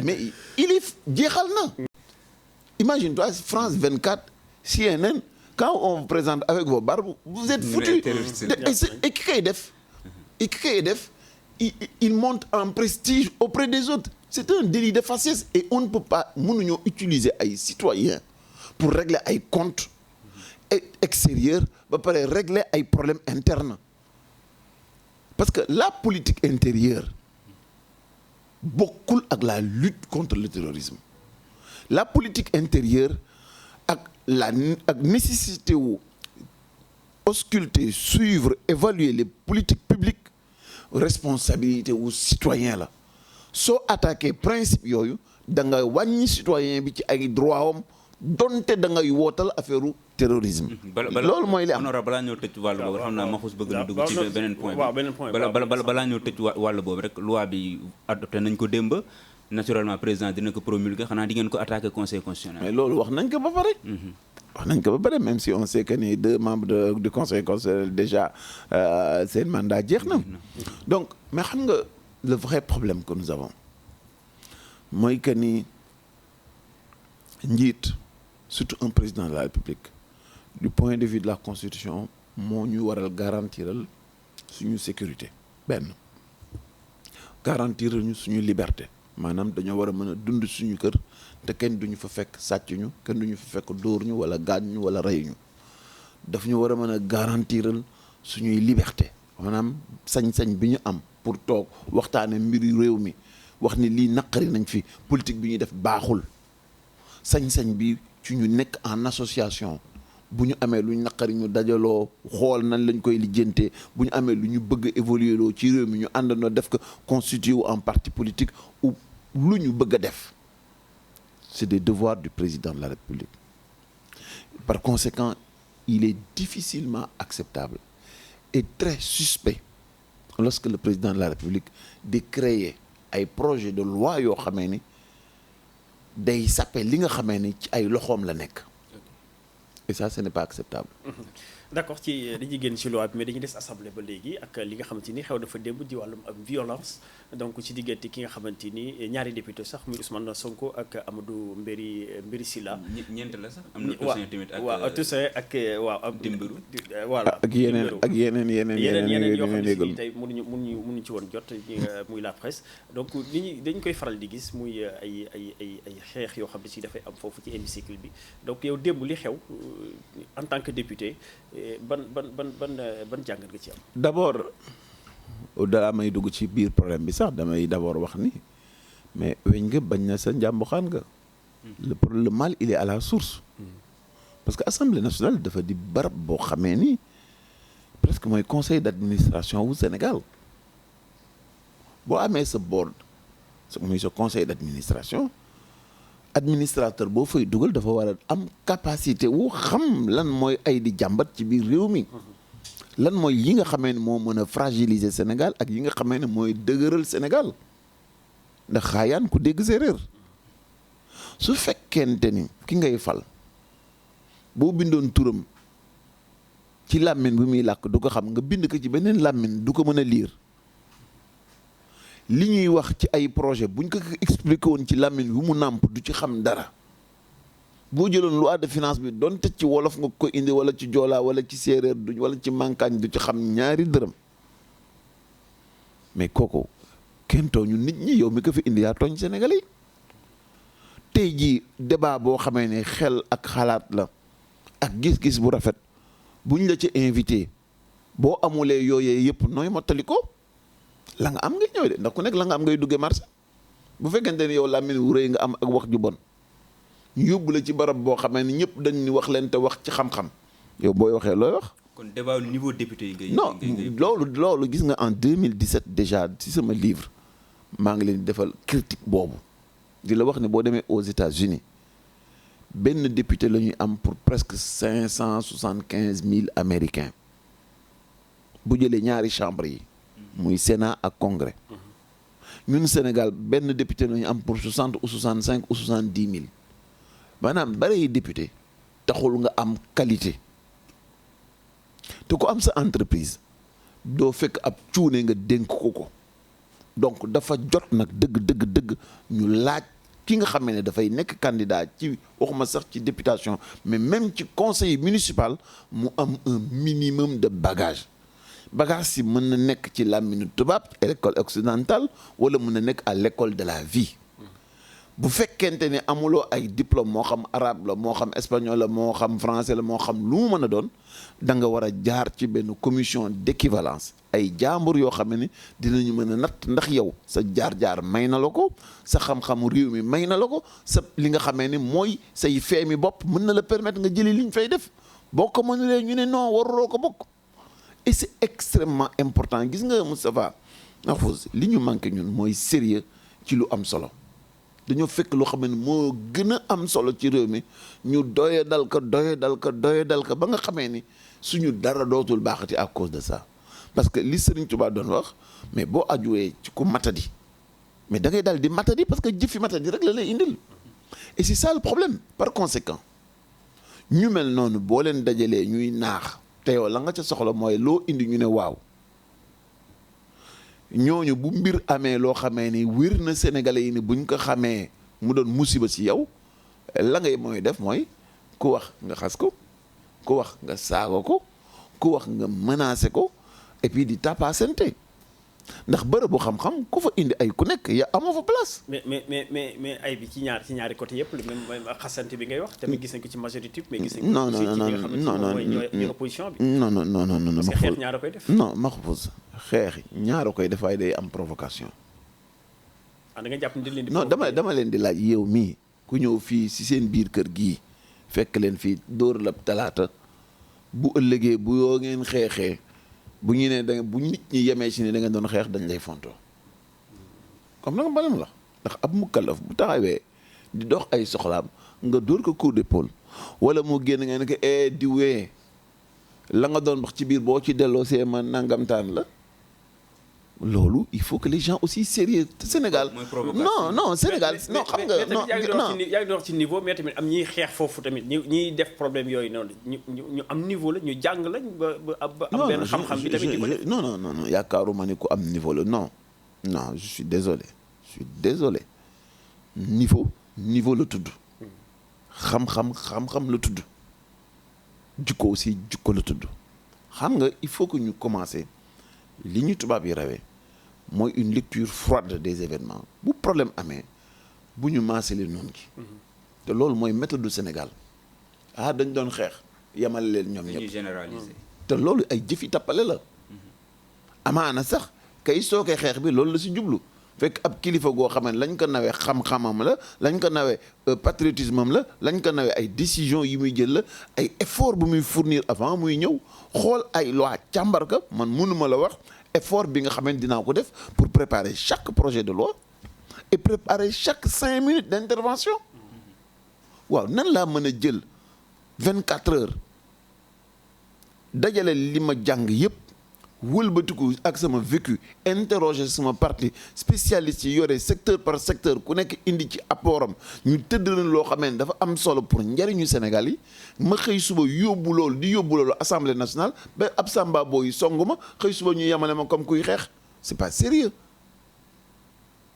mais il est jeexal na. Imagine-toi France 24 CNN quand on vous présente avec vos barbes vous êtes foutus. Et ki koy def il monte en prestige auprès des autres. C'est un délit de faciès et on ne peut pas mënuñoo utiliser ay citoyens pour régler ay comptes extérieurs ba pare régler ay problèmes internes parce que la politique intérieure bokkul ak la lutte contre le terrorisme. La politique intérieure ak nécessité wu ausculter suivre évaluer les politiques publiques responsabilité wu citoyen la. soo attaqué principe yooyu da nga wàññi citoyen bi ci ay droit am donte da ngay wootal affaire terrorisme. loolu mooy li am. honorable balaa ñëw tëj wàll boobu xam naa Mahfouz bëgg na dugg ci beneen point bi balaa ñëw tëj wàll boobu rek loi bi adopté nañ ko démb naturellement président dina ko promulguer xanaa di ngeen ko attaqué conseil constitutionnel. mais loolu wax nañ ko ba pare. wax nañ ko ba pare même si on sait que ni 2 membres du conseil constitutionnel déjà seen mandat jeex na donc mais xam nga. Le vrai problème que nous avons mooy que ni njiit surtout un président de la République du point de vue de la Constitution moo ñu waral garantiral suñu sécurité benn garantiral ñu suñu liberté maanaam dañoo war a mën a dund suñu kër te kenn duñu fa fekk sàcc ñu kenn duñu fa fekk dóor ñu wala gaañ ñu wala rey ñu daf ñu war a mën a garantiral suñuy liberté maanaam sañ-sañ bi ñu am pour toog waxtaane mbiri réew mi wax ni lii naqari nañ fi politique bi ñuy def baaxul sañ-sañ bi ci ñu nekk en association bu ñu amee lu ñu naqari ñu dajaloo xool nan lañ koy lijjantee bu ñu amee lu ñu bëgg évoluer loo ci réew mi ñu àndandoo def ko constitué wu en parti politique ou lu ñu bëgg a def c'est des devoirs du président de la République. Par conséquent, il est difficilement acceptable et très suspect lorsque le président de la République de créer ay projet de loi yoo xamee ni day sappe li nga xamee ni ci ay loxoom la nekk et ça ce n'est pas acceptable. d'accord ci dañuy génn ci loi bi mais dañuy des assemblée ba léegi ak li nga xamante ni xew dafa démb di wàllum ak violence donc ci diggante ki nga xamante ni ñaari député sax muy Ousmane Sonko ak Amadou Mbéri Sylla. ñeent la sax am na Toussaint tamit ak waaw Toussaint ak waaw Dimbaru voilà ak yeneen yoo xam ne si tey mënuñu ci woon jot muy la presse donc dañ koy faral di gis muy ay xeex yoo xam ne si dafay am foofu ci hémicycle bi donc yow démb li xew en tant que député ban jàngat nga ci am. D'abord au-delà may dugg ci biir problème bi sax damay d'abord wax ni mais weñ nga bañ na sa njàmbuxaan nga. le mal il est à la source. parce que assemblée nationale dafa di barab boo xamee ni presque mooy conseil d'administration wu Sénégal boo amee sa board muy sa conseil d'administration. administrateur boo fay dugal dafa war a am capacité wu xam lan mooy ay di jàmbat ci biir réew mi lan mooy yi nga xamee ne moo mën a fragiliser Sénégal ak yi nga xamee ne mooy dëgëral Sénégal ndax xaayaan ku dégg séeréer su fekkente ni ki ngay fal boo bindoon turam ci làmmiñ bi muy làkk du ko xam nga bind ko ci beneen làmmiñ du ko mën a liir li ñuy wax ci ay projet buñ ko expliqué woon ci làmmiñ bi mu nàmp du ci xam dara boo jëloon loi de finance bi donte ci wolof nga ko indi wala ci joolaa wala ci séeréer du wala ci mankaañ du ci xam ñaari dërëm mais kooku kenn tooñu nit ñi yow mi ko fi indi yaa tooñ Sénégalais yi tey jii débat boo xamee ne xel ak xalaat la ak gis-gis bu rafet buñ la ci invité boo amulee yooyee yëpp nooy mottali ko la nga am ngay ñëw de ndax ku nekk la nga am ngay duggee marché bu fekkente ne yow làmmiñ wu rëy nga am ak wax ju bon ñu yóbbu la ci barab boo xamee ni ñëpp dañ ni wax leen te wax ci xam-xam yow booy waxee looy wax. kon débat niveau député yi ngay. non loolu gis nga en 2017 déjà ci sama livre maa ngi leen di defal critique boobu di la wax ne boo demee aux États-Unis benn député la ñuy am pour presque 575 000 Américains bu jëlee ñaari chambre yi. muy Sénat ak Congrès ñun Sénégal benn député la ñu am pour 60 ou 65 ou 70 000 maanaam bari député taxul nga am qualité te ku am sa entreprise doo fekk ab cuune nga dénk ko donc dafa jot nag dëgg ñu laaj ki nga xam ne dafay nekk candidat ci waxuma sax ci députation mais même ci conseil municipal mu am un minimum de bagage si mën na nekk ci làmmiñu tubaab école occidentale wala mën na nekk à l'école de la vie bu fekkente ne amuloo ay diplôme moo xam arabe la moo xam espagnol la moo xam français la moo xam lu mu mën a doon da nga war a jaar ci benn commission d'équivalence ay jaambur yoo xam ne dinañu mën a natt ndax yow sa jaar-jaar may na la ko sa xam-xamu réew mi may na la ko sa li nga xamee ni mooy say feemi bopp mën na la permettre nga jëli li ñu fay def boo ko mënulee ñu ne non waruloo ko bokk et c'est extrêmement important gis nga Moustapha Mahfouz li ñu manqué ñun mooy sérieux ci lu am solo dañoo fekk loo xam ne moo gën a am solo ci réew mi ñu doye dal ko ba nga xamee ni suñu dara dootul baaxati à cause de ça parce que li Serigne Touba doon wax mais boo ajuwee ci ku matadi mais da ngay daal di matadi parce que jëfi matadi rek la lay indil et c'est ça le problème par conséquent ñu mel noonu boo leen dajalee ñuy naax te yow la nga ca soxla mooy loo indi ñu ne waaw ñooñu bu mbir amee loo xamee ni wér na sénégalais yi ni buñ ko xamee mu doon musiba ci yow la ngay mooy def mooy ku wax nga xas ko ku wax nga saago ko ku wax nga menacé ko et puis di tapasante ndax bërëb bu xam-xam ku fa indi ay ku nekk ya amoo fa place. mais ay bi ci ñaari côté yëpp la même xasante bi ngay wax tamit gis nañ ko ci majorité mais gis nañ ko non ci ñi nga xamante ne mooy ñooy opposition bi. non parce que xeex ñaar a koy def. non Mahfouz xeex ñaar a koy def waaye day am provocation. da nga jàpp ni leen di. non dama leen di laaj yow mii ku ñëw fii si seen biir kër gii fekk leen fii dóor la talaata bu ëllëgee bu yoo ngeen xeexee. bu ñu nee da bu nit ñi yemee si ne da nga doon xeex dañ lay fontoo comme na nga balam la ndax ab mukallaf bu taxawee di dox ay soxlaam nga dóor ko coup d'épaule wala mu génn nga ne ko di wee la nga doon wax ci biir boo ci delloo see ma nangamtaan la loolu il faut que les gens aussi sérieux Sénégal non Sénégal non xam nga non yaa ngi wax ci niveau mais tamit am ñiy xeex foofu tamit ñiy def problème yooyu noonu ñu am niveau la ñu jàng lañ ba am benn xam-xam bi tamit di ko def non yaakaaruma ni ku am niveau la non je suis désolé niveau la tudd xam-xam la tudd jikko aussi jikko la tudd xam nga il faut que ñu commencer li ñu tubaab yi rawee mooy une lecture froide des événements bu problème amee bu ñu maasale noonu gi te loolu mooy méthode du Sénégal dañ doon xeex yemale leen ñoom ñëpp généraliser te loolu ay jëfi tappale la amaana sax kay sookee xeex bi loolu la si jublu fekk ab kilifa goo xam ne lañ ko nawee xam-xamam la lañ ko nawee patriotisme am la lañ ko nawee ay décision yi muy jël la ay effort bu muy fournir avant muy ñëw xool ay loi càmbar ka man mënuma la wax effort bi nga xamante dinaa ko def pour préparer chaque projet de loi et préparer chaque 5 minutes d'intervention waaw nan laa mën a jël 24 heures dajale li ma jàng yépp wëlbatiku ak sama vécu interroger sama parti spécialiste yi yore secteur par secteur ku nekk indi ci apportam ñu tëdd leen loo xam ne dafa am solo pour njariñu Sénégal yi ma xëy suba yóbbu loolu assemblée nationale ba ab samba booy songu ma xëy suba ñu yemale ma comme kuy xeex c'est pas sérieux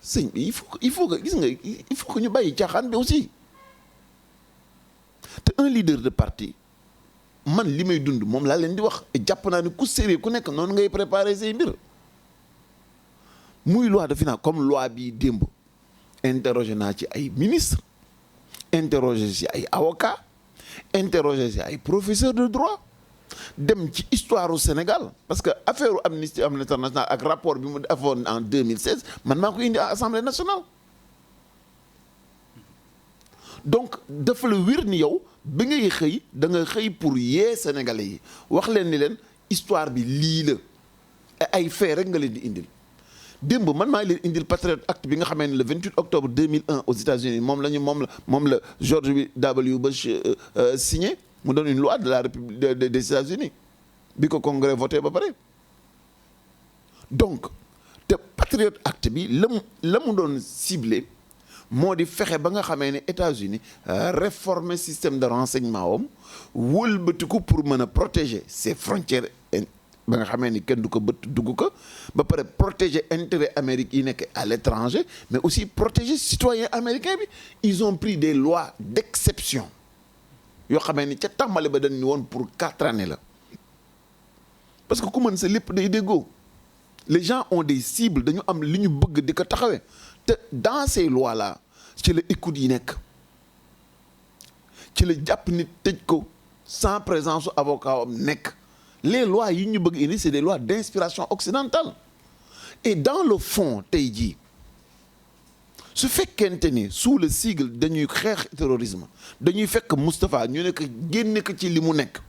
sëñ bi il faut que gis nga il faut que ñu bàyyi caaxaan bi aussi te un leader de parti man li may dund moom laa leen di wax jàpp naa ni ku sérieux ku nekk noonu ngay préparer say mbir muy loi de finance comme loi bii démb interroger naa ci ay ministre interroger ci ay avocat interroger ci ay professeur de droit dem ci histoire au Sénégal parce que affaire Amnesty International ak rapport bi mu defoon en 2016 man maa ko indi à Assemblée nationale donc dafa la wér ni yow bi ngay xëy da nga xëy pour yee sénégalais yi wax leen ni leen histoire bi lii la ay fait rek nga leen di indil démb man maa leen indil Patriot Act bi nga xamee ne le 28 octobre 2001 aux États-Unis moom la George W. Bush signé mu doon une loi de la République des États-Unis bi ko Congrès voté ba pare donc te Patriot Act bi la mu doon ciblé moo di fexe ba nga xamee ne États-Unis réformer système de renseignement am wëlbatiku pour mën a protéger ses frontières ba nga xamee ni kenn du ko bët dugg ko ba pare protéger intérêt Amérique yi nekk à l'étranger mais aussi protéger citoyens américains bi ils ont pris des lois d'exception yoo xamee ni ca tàmbali ba dañ ni woon pour 4 années la parce que ku mën sa lépp day déggoo les gens ont des cibles dañu am li ñu bëgg di ko taxawee te dans ces lois là ci la écoute yi nekk ci la jàpp nit tëj ko sans présence avocat am nekk les lois yi ñu bëgg indi c'est des lois d'inspiration occidentale et dans le fond tey jii su fekkente ni sous le sigle dañuy xeex terrorisme dañuy fekk Moustapha ñu nekk génne ko ci li mu nekk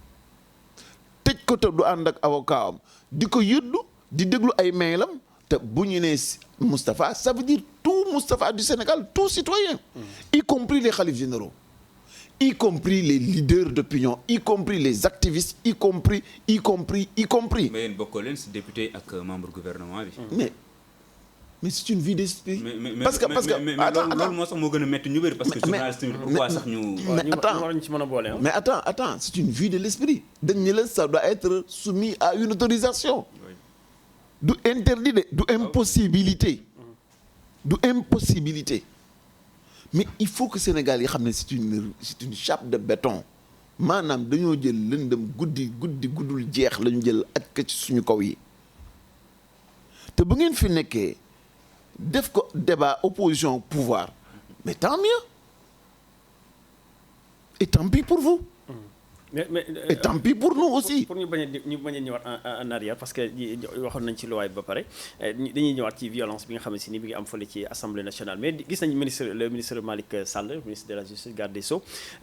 tëj ko te du ànd ak avocat am di ko yëddu di déglu ay mailam te bu ñu nee Moustapha ça veut dire tout Moustapha du Sénégal tout citoyen y compris les khalifes généraux y compris les leaders d'opinion y compris les activistes y compris mais yéen bokkoo leen si député ak membre gouvernement bi mais c'est une vie d'esprit. parce que loolu moo sax moo gën a métti ñu bëri parce que journaliste tamit pourquoi sax ñu. mais attends c'est une vie de l'esprit dañ ne la ça doit être soumis à une autorisation. du interdit de du impossibilité. du impossibilité mais il faut que Sénégal yi xam ne c'est une chape de béton maanaam dañoo jël lëndëm guddul jeex la ñu jël aj ko ci suñu kaw yi te bu ngeen fi nekkee. def ko débat opposition pouvoir mais tant mieux et tant pis pour vous. et tant pis pour nous aussi. pour ñu bañ a ñëwaat en arrière parce que waxoon nañ ci loi bi ba pare dañuy ñëwaat ci violence bi nga xam ne si ni bi ngi am fële ci assemblée nationale mais gis nañ le ministre Malick Sall ministre de la justice garde des sceaux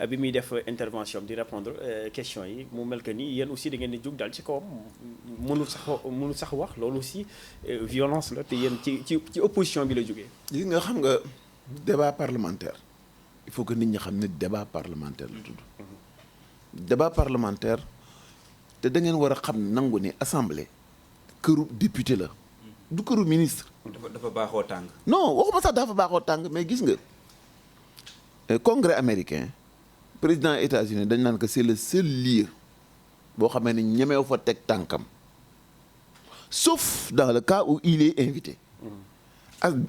bi muy def intervention di répondre questions yi mu mel que ni yéen aussi da ngeen di jug daal ci kawam mënul sax wax loolu aussi violence la te yéen ci opposition bi la jógee. li nga xam nga débat parlementaire il faut que nit ñi xam ne débat parlementaire la tudd. débat parlementaire te da ngeen war a xam nangu ne assemblée këru député la du këru ministre. dafa baaxoo tàng. non waxuma sax dafa baaxoo tàng mais gis nga congrès américain président États-Unis dañ naan que c'est le seul lieu boo xamee ne ñemew fa teg tànkam sauf dans le cas où il est invité.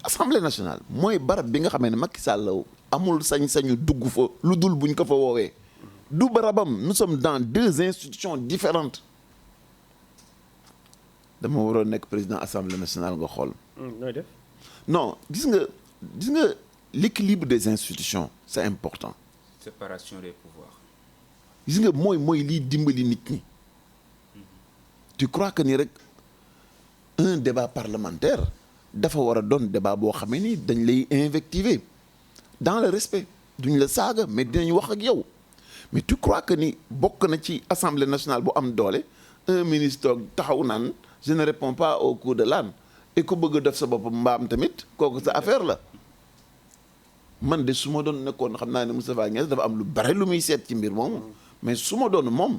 assemblée nationale mooy barab bi nga xamee ne Macky Sall amul sañ-sañu dugg fa lu dul buñ ko fa woowee. du barabam nous sommes dans 2 institutions différentes dama waroon nekk président assemblée nationale nga xool. nooy def. non gis nga l'équilibre des institutions c'est important. séparation des pouvoirs. gis nga mooy liy dimbali nit ñi. tu crois que ni rek un débat parlementaire dafa war a doon débat boo xamee ni dañ lay invectiver dans le respect duñ la saaga mais dinañ wax ak yow. mais tu crois que ni bokk na ci assemblée nationale bu am doole un ministre taxaw naan je ne réponds pas au coup de l'âne et ku bëgg def sa bopp mbaam tamit kooku sa affaire la man de su ma doon nekkoon xam naa ne Moustapha Niasse dafa am lu bare lu muy seet ci mbir moomu mais su ma doon moom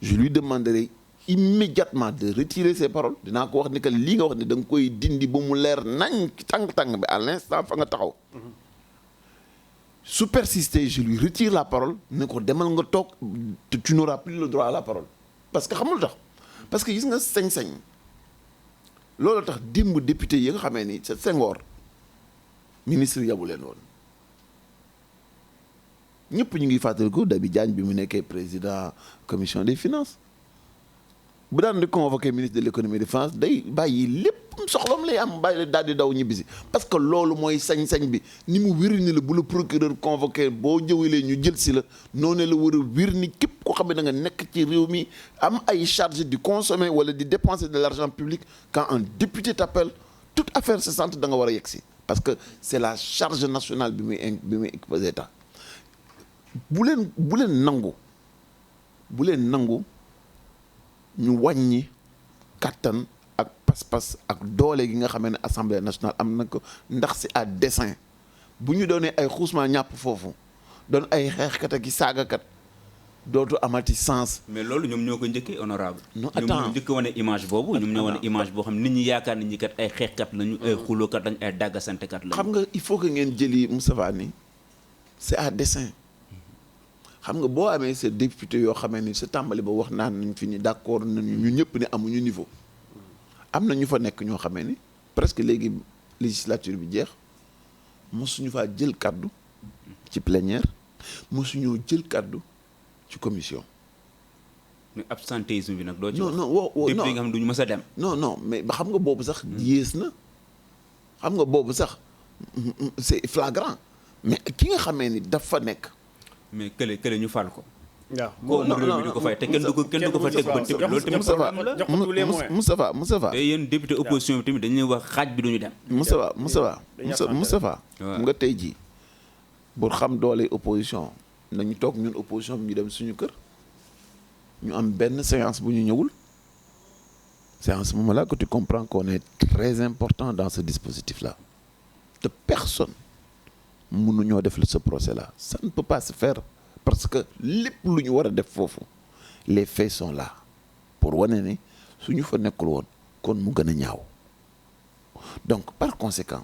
je lui demanderai immédiatement de retirer ses paroles dinaa ko wax ni que lii nga wax ni da nga koy dindi ba mu leer nañ tàng bi à l'instant fa nga taxaw. su persister je lui retire la parole ne ko demal nga toog tu n'auras plus le droit à la parole parce que xamul tax parce que gis nga sañ-sañ loolu tax démb député yi nga xamee ni c'est Senghor ministre yabu leen woon ñëpp ñu ngi fàttaliku Dabi Diagne bi mu nekkee président commission des finances bu daan di convoquer ministre de l'économie et des finances day bàyyi lépp soxlam lay am bàyyi daal di daw ñibbisi parce que loolu mooy sañ-sañ bi ni mu wér ni la bu la procureur convoqué boo jëwalee ñu jël si la noonu la war a wér ni képp koo xam ne da nga nekk ci réew mi am ay charge di consommer wala di dépenser de l'argent public quand un député t'appelle toute affaire cessante da nga war a yegg si parce que c'est la charge nationale bi muy exposé état bu leen nangu ñu wàññi kattan ak pas-pas ak doole gi nga xamee ne assemblée nationale am na ko ndax c'est à dessein bu ñu doonee ay xuusma ñàpp foofu doon ay xeexkat ak i saagakat dootu amati sens. mais loolu ñoom ñoo ko njëkkee honorable non ñoom attends ñoo njëkk wane image boobu ñoom ñoo wane image boo xam ne nit ñi yaakaar nañ ñi kat ay xeexkat lañu ay xulookat lañu ay dàggasantekat lañu. xam nga il faut que ngeen jëli Moustapha ni c'est à dessein xam nga boo amee sa député yoo xamee ni sa tàmbali ba wax naan nañ fi ni d'accord nañu ñu ñëpp ne amuñu niveau am na ñu fa nekk ñoo xamee ni presque léegi législature bi jeex mosuñu faa jël kaddu ci plénière mosuñoo jël kaddu ci commission. mais absentéisme bi nag doo ci non wax. non woo député non yi nga xam ne duñu mës a dem. non mais xam nga boobu sax yées na xam nga boobu sax c'est flagrant mais ki nga xamee ni dafa nekk. mais kële ñu fal ko. waaw koo réew mi di ko fay te kenn du ko fa teg ba tamit loolu tamit problème la. jox ko tous les moyens Moustapha te yéen député opposition bi tamit dañuy wax xaaj bi duñu dem. Moustapha xam nga tey jii pour xam doole opposition nañu toog ñun opposition bi ñu dem suñu kër ñu am benn séance bu ñu ñëwul c'est en ce moment-là que tu comprends qu'on est très important dans ce dispositif-là te personne mënuñoo def ce procès-là ça ne peut pas se faire parce que lépp lu ñu war a def foofu les faits sont là pour wane ni suñu fa nekkul woon kon mu gën a ñaaw donc par conséquent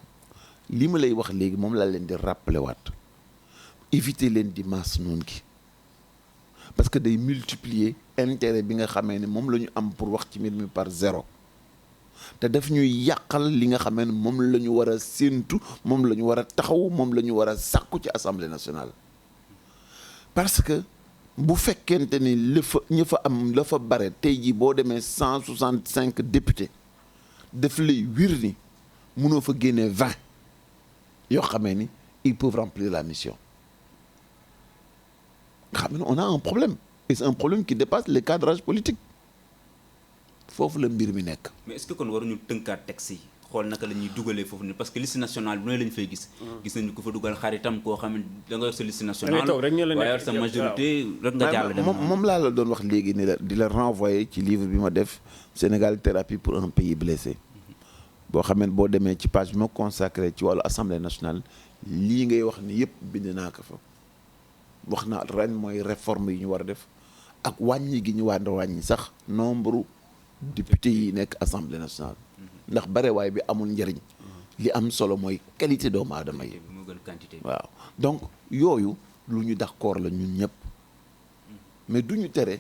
li ma lay wax léegi moom laa leen di rappeler waat éviter leen di masse noonu gi parce que day multiplier intérêt bi nga xamee ne moom la ñu am pour wax ci mbir mi par zéro te daf ñuy yàqal li nga xamee ne moom la ñu war a séentu moom la ñu war a taxaw moom la ñu war a sàkku ci assemblée nationale parce que bu fekkente ni ña fa am la fa bare tey jii boo demee 165 députés daf lay wir ni mënoo fa génnee 20 yoo xamee ni ils peuvent remplir la mission nga xam ne on a un problème et c'est un problème qui dépasse les cadrages politiques foofu la mbir mi nekk. mais est-ce que kon waruñu tënkaat texte yi xool naka la ñuy dugalee foofu ni parce que liste nationale bu ne lañu fay gis. gis nañu ko fa dugal xaritam koo xam ne da nga yor sa liste nationale. waaye sa majorité rek nga jàll dem. moom laa la doon wax léegi ni la di la renvoyer ci livre bi ma def Sénégal thérapie pour un pays blessé boo xam ne boo demee ci page bi ma consacré ci wàllu assemblée nationale lii ngay wax ni yëpp bind naa ko fa wax naa ren mooy réforme yi ñu war a def ak wàññi gi ñu war a wàññi sax nombre député yi nekk assemblée nationale. ndax barewaay bi amul njëriñ li am solo mooy qualité doomu aadama yi moo gën quantité. waaw donc yooyu lu ñu d'accord la ñun ñëpp mais du ñu tere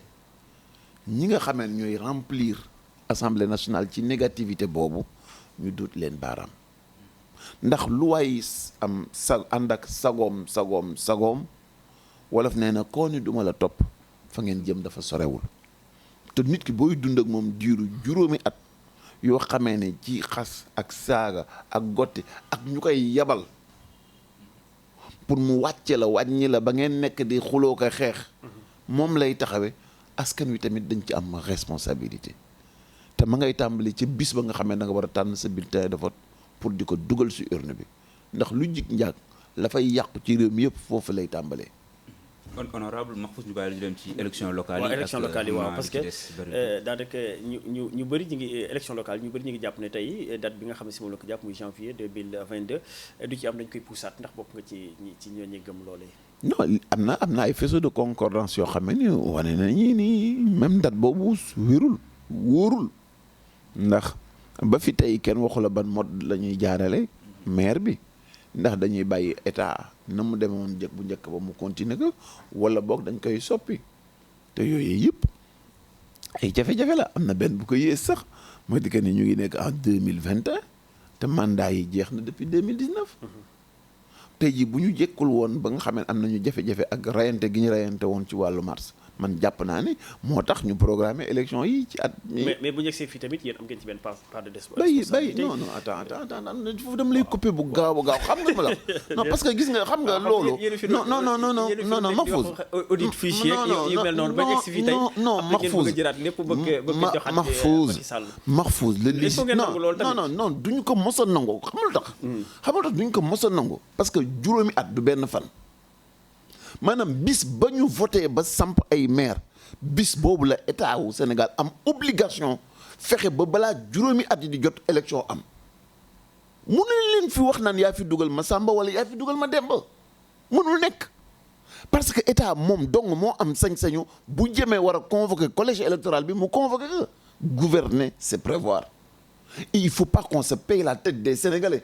ñi nga xamee ñooy remplir assemblée nationale ci négativité boobu ñu dut leen baaraam ndax lu waay am ànd ak sagoom wolof nee na koo ni duma la topp fa ngeen jëm dafa sorewul te nit ki booy dund ak moom diiru juróomi at yoo xamee ne ci xas ak saaga ak gotti ak ñu koy yabal pour mu wàcce la wàññi la ba ngeen nekk di xuloo ko xeex moom lay taxawe askan wi tamit dañ ci am responsabilité te ma ngay tàmbali ci bis ba nga xamee da nga war a tànn sa bulletin de vote pour di ko dugal ci urne bi ndax lu jig njaag la fay yàqu ci réew mi yëpp foofu lay tàmbalee. kon honorable Mahfouz ñu bàyyi la ñu dem ci élection locale yi. waaw élection locale yi waaw parce que daanaka ñu bëri ñu ngi élection locale ñu bëri ñu ngi jàpp ne tey date bi nga xam ne si moom la ko jàpp muy janvier 2022 du ci am dañ koy poussaat ndax bokk nga ci ñooñu gëm loolee. non am na ay faisceaux de concordance yoo xam ne ni wane na ñii nii même date boobu wóorul ndax ba fi tey kenn waxu la ban mode la ñuy jaarale maire bi ndax dañuy bàyyi état na mu demoon bu njëkk ba mu continuer ko wala boog dañ koy soppi te yooyu yëpp ay jafe-jafe la am na benn bu ko yées sax mooy di que ni ñu ngi nekk en 2021 te mandat yi jeex na depuis 2019 tey jii bu ñu jekkul woon ba nga xam ne am nañu jafe-jafe ak rayante gi ñu rayante woon ci wàllu mars man jàpp naa ne moo tax ñu programmer élection yi ci at. mais bu njëkk fii tamit yéen am ngeen ci benn part de responsabilité. non attends foofu dama lay couper bu gaaw xam nga ma la non parce que gis nga xam nga loolu. non Mahfouz. audit fichier yu mel noonu ba njëkk si fii tey. non Mahfouz le liste non duñu ko mos a nangu xamul tax. duñu ko mos a nangu parce que juróomi at du benn fan. maanaam bis ba ñu voté ba samp ay maire bis boobu la état wu Sénégal am obligation fexe ba balaa juróomi at yi di jot élection am mënul leen fi wax naan yaa fi dugal ma Samba wala yaa fi dugal ma Demba mënul nekk parce que état moom dong moo am sañ-sañu bu jëmee war a convoquer collège électoral bi mu convoquer ko. Gouverner c'est prévoir. Et il ne faut pas qu'on se paye la tête des Sénégalais.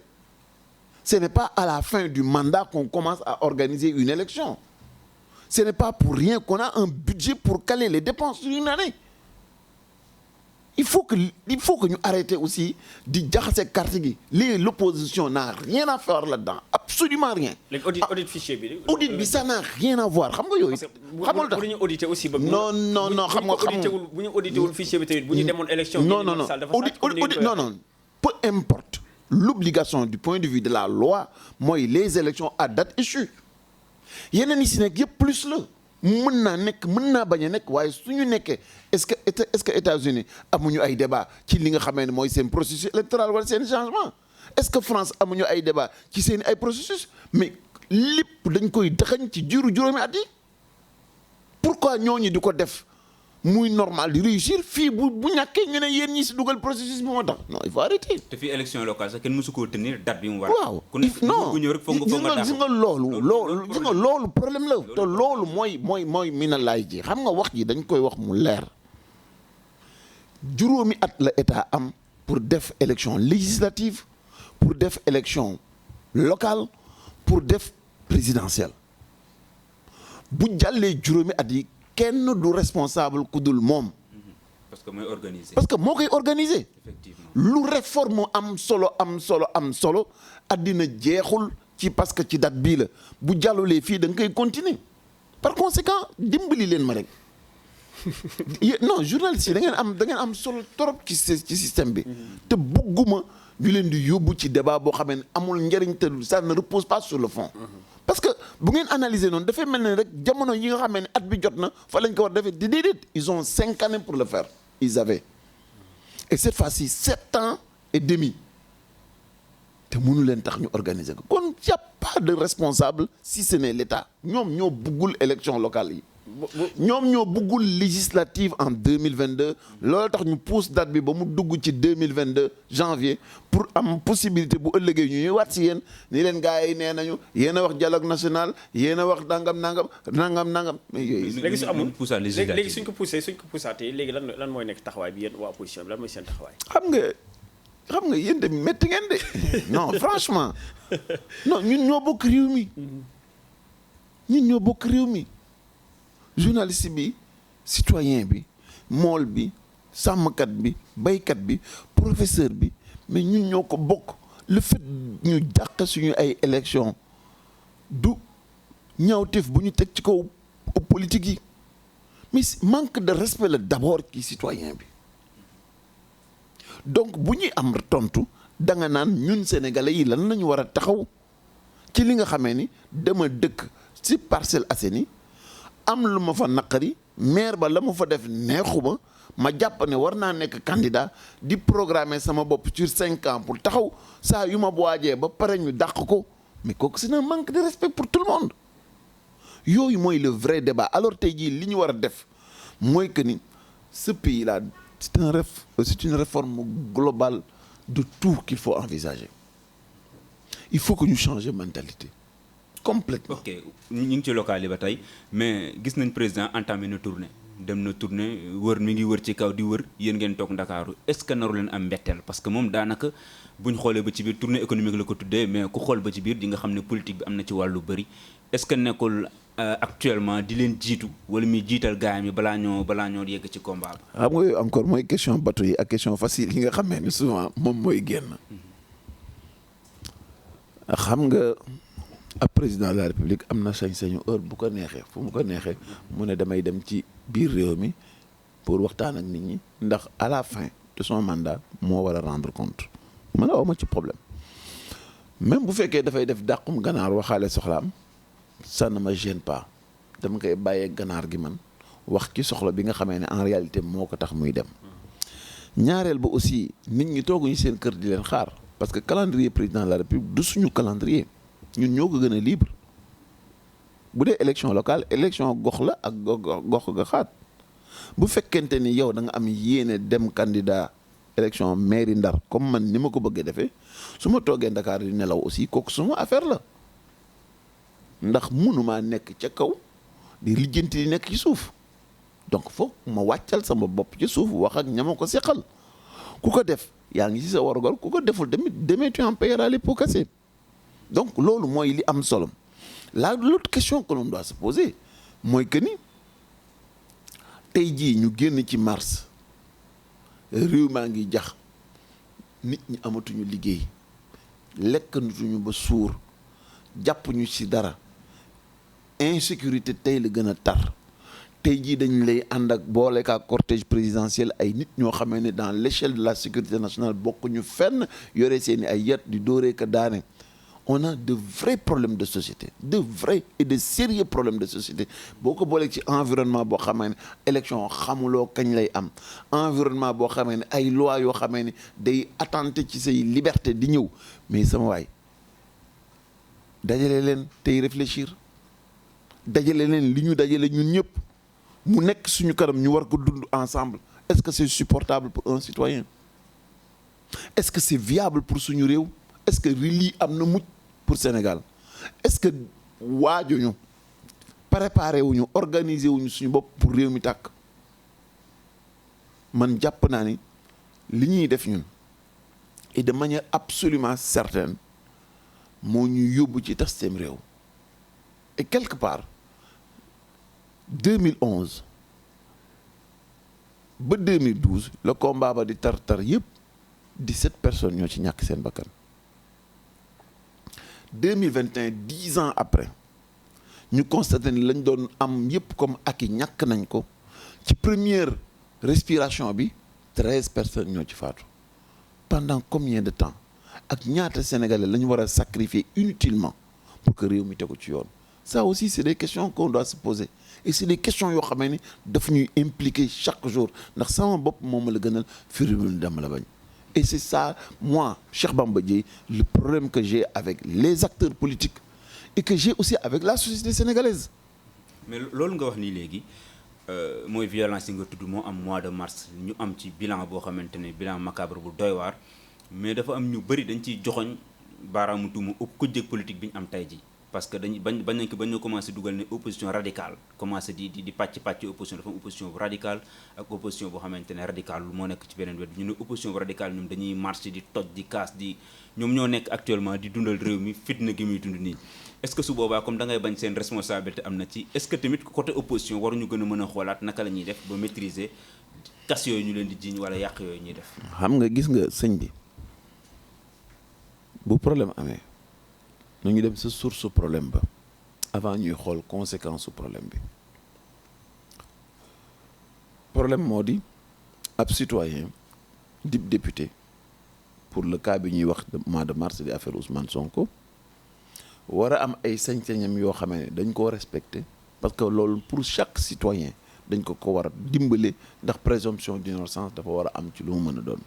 Ce n'est pas à la fin du mandat qu'on commence à organiser une élection. Ce n'est pas pour rien qu'on a un budget pour caler les dépenses d'une année. Il faut que nous arrêtions aussi de jaxase carte gi. L'opposition n'a rien à faire là-dedans. Absolument rien. L'audit fichier bi. Audit bi ça n'a rien à voir. Xam nga yooyu. Xamul tax bu ñu auditer aussi ba. non xam nga bu ñu auditer wul fichier bi tamit bu ñu demoon élection. non audit non. Peu importe. L'obligation du point de vue de la loi, moi, les élections à date échue. Yeneen yi si nekk yëpp plus la. Mën naa nekk mën naa bañ a nekk waaye suñu nekkee est-ce que États-Unis amuñu ay débat ci li nga xamee ne mooy seen processus électoral wala seen changement est-ce que France amuñu ay débat ci seen ay processus mais lépp dañ koy dëxañ ci juróomi at yi pourquoi ñooñu di ko def muy normal di réussir fii bu ñàkkee ñu ne yéen ñi si dugal processus bi moo tax non il faut arrêter. te fii élection locale sax kenn mësu koo tenir date bi mu war. waaw non gis nga loolu problème la te loolu mooy mina laay ji xam nga wax ji dañ koy wax mu leer juróomi at la état am pour def élection législative pour def élection locale pour def présidentielle bu jàllee juróomi at yi kenn du responsable ku dul moom. parce que mooy organiser. parce que moo koy organiser. effectivement lu réforme am solo addina jeexul ci parce que ci date bii la bu jàllulee fii da nga koy continuer par conséquent dimbali leen ma rek non journaliste yi da ngeen am solo trop ci système bi. te bugguma ñu leen di yóbbu ci débat boo xam ne amul njëriñ te ça ne repose pas sur le fond. parce que bu ngeen analyser noonu dafay mel ne rek jamono yi nga xam ne at bi jot na fa lañ ko war defee déedéet ils ont 5 années pour le faire ils avaient et cette fois-ci 7 ans et demi te mënu leen tax ñu organiser ko kon y a pas de responsable si ce n'est l'État ñoom ñoo buggul élection locale yi ñoom ñoo buggul législative en 2022 loolu tax ñu pousse date bi ba mu dugg ci 2022 janvier pour am possibilité bu ëllëgee ñu ñuy waat si yéen ni leen gars yi nee nañu yéen a wax dialogue national yéen a wax nangam. léegi su amul léegi suñ ko poussaatee léegi lan mooy nekk taxawaay bi yéen waa opposition bi lan mooy seen taxawaay. xam nga yéen tamit métti ngeen de non franchement non ñun ñoo bokk réew mi. journaliste bi citoyen bi mool bi sàmmkat bi baykat bi professeur bi mais ñun ñoo ko bokk le fait ñu dàq suñu ay élection du ñaawteef bu ñu teg ci kaw politique yi mais manque de respect la d'abord ci citoyen bi donc bu ñuy am tontu da nga naan ñun sénégalais yi lan lañu war a taxaw ci li nga xamee ni dama dëkk ci Parcelles Assainies am lu ma fa naqari maire ba la ma fa def neexuma ma jàpp ne war naa nekk candidat di programmer sama bopp sur 5 ans pour taxaw saa yu ma waajee ba pare ñu dàq ko mais kooku c'est un manque de respect pour tout le monde yooyu mooy le vrai débat alors tey jii li ñu war a def mooy que ni ce pays là c'est une réforme globale de tout qu'il faut envisager il faut que ñu changer mentalité complètement. ok ñu ngi ci local yi ba tey mais gis nañ président entamé na tournée dem na tournée wër mi ngi wër ci kaw di wër yéen ngeen toog Ndakaaru est-ce que naru leen am mbetteel parce que moom daanaka buñ xoolee ba ci biir tournée économique la ko tuddee mais ku xool ba ci biir di nga xam ne politique bi am na ci wàllu bëri est-ce que nekkul actuellement di leen jiitu wala muy jiital gars yi balaa ñoo yegg ci combat bi. xam nga encore mooy question bateau yi ak question facile yi nga xamee ne souvent moom mooy génn xam nga. ab président de la république am na sañ-sañu heure bu ko neexee fu mu ko neexee mu ne damay dem ci biir réew mi pour waxtaan ak nit ñi ndax à la fin de son mandat moo war a rendre compte man a awma ci problème même bu fekkee dafay def dàqum ganaar waxaale soxlaam ça ne me gêne pas dama koy bàyyee ganaar gi man wax ci soxla bi nga xamee ne en réalité moo ko tax muy dem ñaareel ba aussi nit ñi tooguñu seen kër di leen xaar parce que calendrier président de la république du suñu calendrier ñun ñoo ko gën a libre bu dee élection locale élection gox la ak gox ga xaat bu fekkente ni yow da nga am yéene dem candidat élection mairie Ndar comme man ni ma ko bëggee defee su ma toogee Dakar di nelaw aussi kooku suma affaire la ndax mënumaa nekk ca kaw di lijjanti di nekk ci suuf donc foog ma wàccal sama bopp ci suuf wax ak ñama ko seqal ku ko def yaa ngi ci sa warugar ku ko deful tamit demain tu en payeras les pots cassés donc loolu mooy li am solo l'autre question que l'on doit se poser mooy que ni tey jii ñu génn ci mars réew maa ngi jax nit ñi amatuñu liggéey lekk natuñu ba suur jàpp ñu ci dara insécurité tey la gën a tar tey jii dañ lay ànd ak boole ka cortège présidentiel ay nit ñoo xamee ne dans l'échelle de la sécurité nationale bokkuñu fenn yore seeni ay yet di dóoree ka daane on a de vrais problèmes de société de vrais et de sérieux problèmes de société boo ko boolee ci environnement boo xamee ne élection xamuloo kañ lay am environnement boo xamee ne ay loi yoo xamee ne day attenter ci say liberté di ñëw mais sama waay dajale leen tey réfléchir dajale leen li ñu dajale ñun ñëpp mu nekk suñu kanam ñu war ko dund ensemble est-ce que c'est supportable pour un citoyen est-ce que c'est viable pour suñu réew est-ce que lii am na mucc pour Sénégal est-ce que waajuñu préparé wuñu organiser wuñu suñu bopp pour réew mi tàkk man jàpp naa ni li ñuy def ñun et de manière absolument certaine moo ñu yóbbu ci tastem réew et quelque part 2011 ba 2012 le combat ba di tar yëpp 17 personnes ñoo ci ñàkk seen bakkan 2021 10 ans après ñu constaté ni lañ doon am yëpp comme acquis ñàkk nañ ko ci première respiration bi 13 personnes ñoo ci faatu pendant combien de temps ak ñaata sénégalais la ñu war a sacrifier inutilement pour que réew mi tegu ci yoon ça aussi c'est des questions qu'on doit se poser et c'est des questions yoo xamee ni daf ñuy impliquer chaque jour ndax sama bopp moom la gënal firibul dama la bañ et c'est ça moi Cheikh Bamba Dièye le problème que j'ai avec les acteurs politiques et que j'ai aussi avec la société sénégalaise. mais loolu nga wax nii léegi mooy violence yi nga tudd moo am mois de mars ñu am ci bilan boo xamante ne bilan macabre bu doy waar mais dafa am ñu bëri dañ ciy joxoñ baaraamu tuuma ëpp ko jëg politique bi ñu am tey ji parce que dañu bañ nañ ko bañ ñu commencé dugal ne opposition radicale commencé di pàcc opposition dafa am opposition bu radicale ak opposition boo xamante ne radicale moo nekk ci beneen wet ñu ne opposition bu radicale ñoom dañuy marché di toj di kaas di ñoom ñoo nekk actuellement di dundal réew mi fitna gi muy dund nii est-ce que su boobaa comme da ngay bañ seen responsabilité am na ci est-ce que tamit côté opposition waruñu gën a mën a xoolaat naka la ñuy def ba maîtriser kas yooyu ñu leen di jiiñ wala yàq yooyu ñuy def. xam nga gis nga sëñ bi bu problème amee nañu dem sa source problème ba avant ñuy xool conséquence su problème bi problème moo di ab citoyen di député pour le cas bi ñuy wax mois de mars di affaire Ousmane Sonko war a am ay sañ-sañam yoo xamee ne dañ koo respecté parce que loolu pour chaque citoyen dañ ko war a dimbale ndax présomption d'innocence dafa war a am ci lu mu mën a doon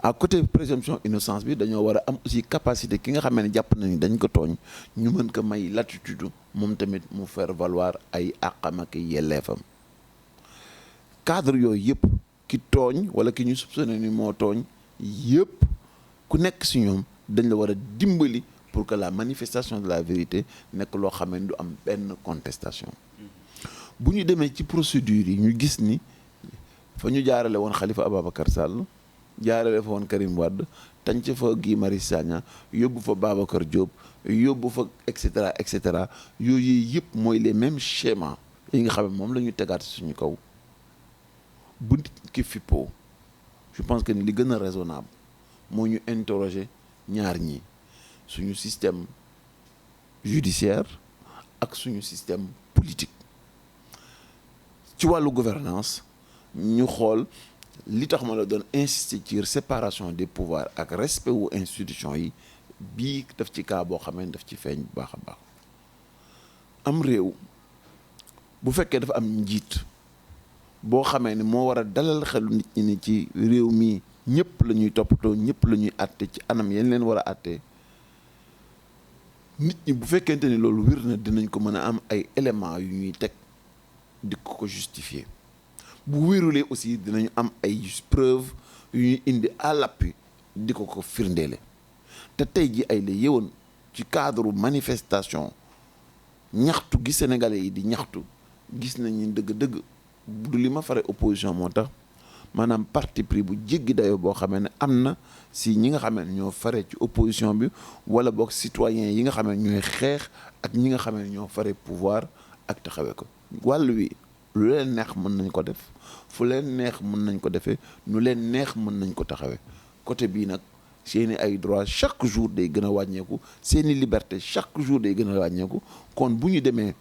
à côté présomption innocence bi dañoo war a am aussi capacité ki nga xam ne jàpp nañu dañ ko tooñ ñu mën ko may latitude moom tamit mu faire valoir ay àqam ak yelleefam cadre yooyu yëpp ki tooñ wala ki ñu soupçonné ni moo tooñ yëpp ku nekk si ñoom dañ la war a dimbali pour que la manifestation de la vérité nekk loo xam ne du am benn contestation bu ñu demee ci procédure yi ñu gis ni fa ñu jaarale woon Khalifa Ababacar Sall jaarale fa woon Karim Wade tànc fa Guy Marius Sagna yóbbu fa Babacar Diop yóbbu fa et cetera yooyu yëpp mooy les mêmes schémas yi nga xam ne moom la ñu tegaat suñu kaw bu nit ki fippoo je pense que ni li gën a raisonnable moo ñu interroger ñaar ñi suñu système judiciaire ak suñu système politique ci wàllu gouvernance ñu xool li tax ma la doon insister ci séparation des pouvoirs ak respect wu institution yi bii daf ci cas boo xamee daf ci feeñ bu baax a baax am réew bu fekkee dafa am njiit boo xamee ne moo war a dalal xelu nit ñi ni ci réew mi ñëpp la ñuy toppatoo ñëpp la ñuy àtte ci anam yéen leen war a àtte nit ñi bu fekkente ni loolu wér na dinañ ko mën a am ay éléments yu ñuy teg di ko justifier bu wérulee aussi dinañu am ay preuve yu ñuy indi à l'appui di ko firndeele te tey ji ay la yëwoon ci cadre manifestation ñaxtu gi sénégalais yi di ñaxtu gis nañ ni dëgg-dëgg du li ma fare opposition moo tax maanaam parti pris bu jéggi dayoo boo xamee ne am na si ñi nga xamee ne ñoo fare ci opposition bi wala boog citoyens yi nga xamee ne ñooy xeex ak ñi nga xamee ne ñoo fare pouvoir ak taxawee ko wàll wi lu leen neex mën nañ ko def fu leen neex mën nañ ko defee nu leen neex mën nañ ko taxawee côté bii nag seeni ay droit chaque jour day gën a wàññeeku seeni liberté chaque jour day gën a wàññeeku kon bu ñu demee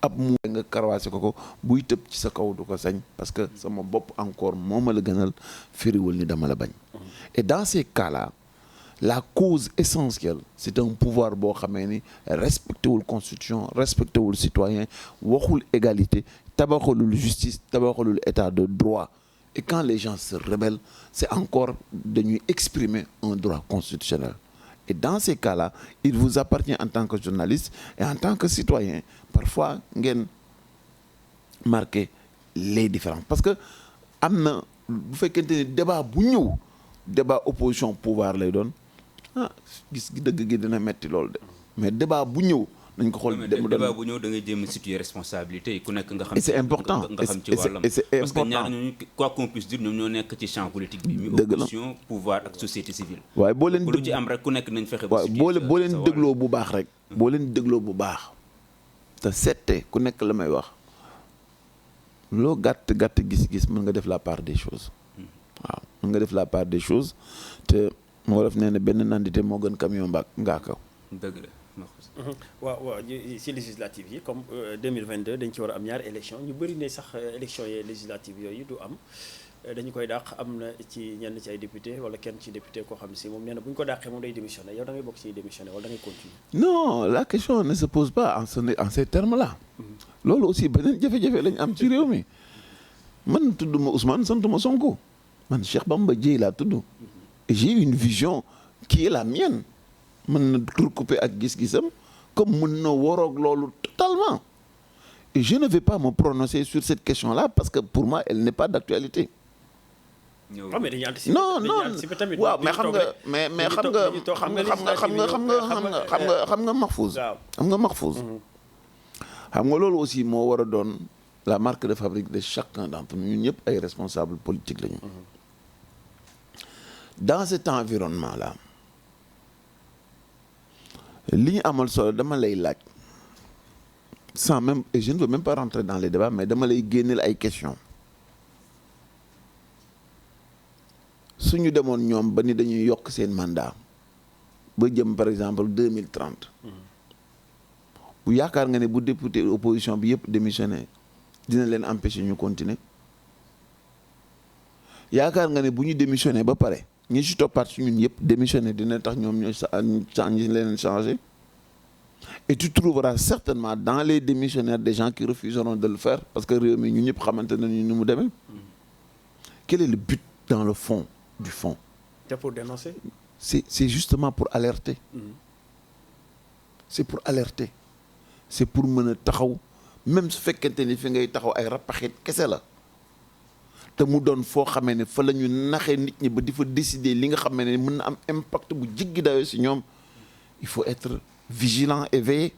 ab mu nga karawaase ko buy tëb ci sa kaw du ko sañ parce que sama bopp encore moo ma la gënal firiwul ni dama la bañ et dans ces cas-là la cause essentielle c'est un pouvoir boo xamee ni respecté wul constitution respecté wul citoyen waxul égalité tabaxalul justice tabaxalul état de droit et quand les gens se rebellent c'est encore dañuy exprimer un droit constitutionnel et dans ces cas-là il vous appartient en tant que journaliste et en tant que citoyen parfois ngeen marquer les différences parce que am na bu fekkente ni débat bu ñëw débat opposition pouvoir lay doon gis gi dëgg gi dina metti loolu de mais débat bu ñëw nañ ko xool débat bu ñëw da ngay jéem a situer responsabilité yi ku nekk nga xam. et c'est important nga xam ci wàllam c'est parce que important ñaar ñooñu quoi qu'on puisse dire ñoom ñoo nekk ci champ politique bi. muy dëgg la opposition pouvoir ak société civile. waaye boo leen lu ci am rek ku nekk nañ fexe. waaw boo leen dégloo bu baax rek. boo leen dégloo bu baax. te seete ku nekk la may wax loo gàtt gis-gis mën nga def la part des choses. waaw mën nga def la part des choses te moo def nee na benn nandite moo gën camion ngaa kaw. dëgg la. waaw ci législative yi comme 2022 dañ ci war a am ñaari élection ñu bëri ne sax élection yi législative yooyu du am dañu koy dàq am na ci ñenn ci ay député wala kenn ci député koo xam ne si moom nee na bu ñu ko dàqee moom day démissionné yow da ngay bokk ci démissionné wala da ngay continuer. non la question ne se pose pas en ces termes là. loolu aussi beneen jafe-jafe lañ am ci réew mi man tudduma Ousmane santuma Sonko man Cheikh Bamba Dièye laa tudd et j'ai une vision qui est la mienne mën na recoupé ak gis-gisam comme mën na waroog loolu totalement et je ne vais pas me prononcer sur cette question-là parce que pour moi elle n'est pas d'actualité. non mais dañuy anticiper non waaw mais xam nga Mahfouz. xam nga Mahfouz. xam nga loolu aussi moo war a doon la marque de fabrique de chacun d'entre nous ñun ñëpp ay responsables politiques lañu. dans cet environnement-là. li ñu amal solo dama lay laaj sans même et je ne veux même pas rentrer dans les débats mais dama lay génneel ay questions suñu demoon ñoom ba ni dañuy yokk seen mandat ba jëm par exemple 2030 bu yaakaar nga ne bu député opposition bi yëpp démissionné dina leen empêcher ñu continuer yaakaar nga ne bu ñu démissionné ba pare ñi ci toppaat su ñun yëpp démissionné dina tax ñoom ñooy leen changer et tu trouveras certainement dans les démissionnaires des gens qui refuseront de le faire parce que réew mi ñun ñëpp xamante nañu ni mu demee. Quel est le but dans le fond du fond? C'est pour dénoncer. C'est justement pour alerter. C'est pour alerter. C'est pour mën a taxaw même su fekkente ni fi ngay taxaw ay rapaxit kese la. te mu doon foo xamee ne fa la ñu naxee nit ñi ba di fa décider li nga xamee ne mën na am impact bu jiggi dayoo ci ñoom il faut être vigilant et veiller.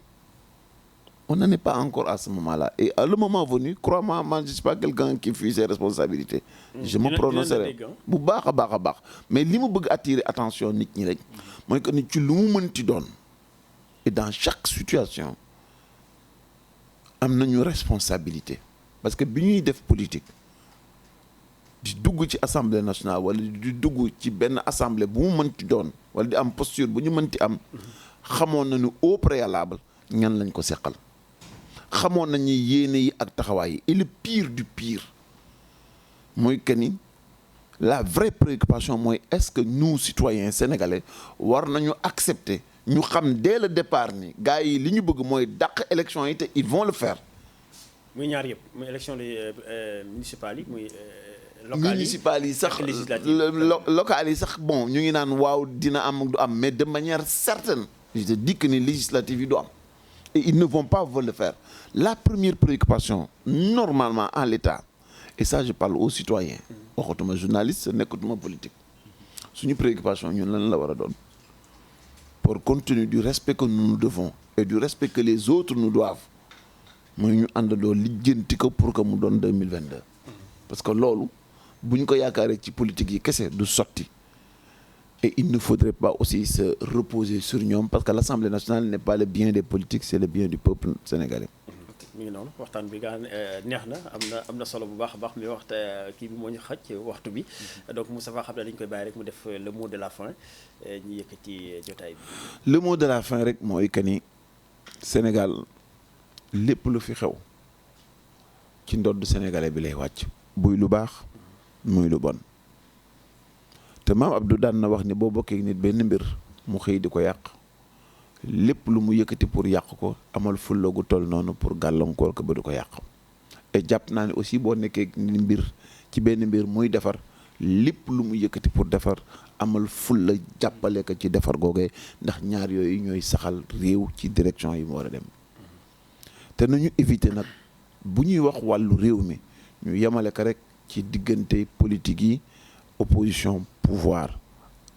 On n'en est pas encore à ce moment-là et à le moment venu crois-moi man je suis pas quelqu'un qui fuit ses responsabilités. Je me prononcerai bu baax a baax mais li ma bëgg attirer attention nit ñi rek mooy que nit ci lu mu mënti doon et dans chaque situation am nañu responsabilité parce que bi ñuy def politique. di dugg ci assemblée nationale wala di dugg ci benn assemblée bu mu mënti doon wala di am posture bu ñu mënti am xamoon nañu au préalable ñan lañ ko seqal xamoon nañu yéene yi ak taxawaay yi et le pire du pire mooy que ni la vraie préoccupation mooy est-ce que nous citoyens sénégalais war nañu accepter ñu xam dès le départ ni gars yi li ñu bëgg mooy dàq élection yi te ils vont le faire. muy ñaar yëpp muy élection municipales yi muy. municipales yi sax locales yi sax bon ñu ngi naan waaw dina am du am mais de manière certaine je te dis que ni législative yi du am et ils ne vont pas le faire la première préoccupation normalement en l'état et ça je parle aux citoyens waxatuma journaliste nekkatuma politique suñu préoccupation ñun lan la war a doon pour compte tenu du respect que nous nous devons et du respect que les autres nous doivent mooy ñu àndandoo lijjanti ko pour que mu doon 2022 parce que loolu bu ñu ko yaakaaree ci politique yi kese du sotti et il ne faudrait pas aussi se reposer sur ñoom parce que l'Assemblée nationale n'est pas le bien des politiques c'est le bien du peuple sénégalais. mi ngi noonu waxtaan bi gaa neex na am na solo bu baax a baax mi waxta kii bi moo ñu xaj waxtu bi donc Moustapha xam ne dañu koy bàyyi rek mu def le mot de la fin ñu yëkkati jotaay bi. le mot de la fin rek mooy que ni Sénégal lépp lu fi xew ci ndodd sénégalais bi lay wàcc buy lu baax muy lu bon te maam Abdou daan na wax ni boo bokkee nit benn mbir mu xëy di ko yàq lépp lu mu yëkkati pour yàq ko amal fulla gu toll noonu pour gàllankoor ko ba du ko yàq et jàpp naa ne aussi boo nekkee ni mbir ci benn mbir muy defar lépp lu mu yëkkati pour defar amal fulla jàppale ko ci defar googee ndax ñaar yooyu ñooy saxal réew ci direction yi mu war a dem te nañu éviter nag bu ñuy wax wàllu réew mi ñu yemale ko rek ci diggante politique yi opposition pouvoir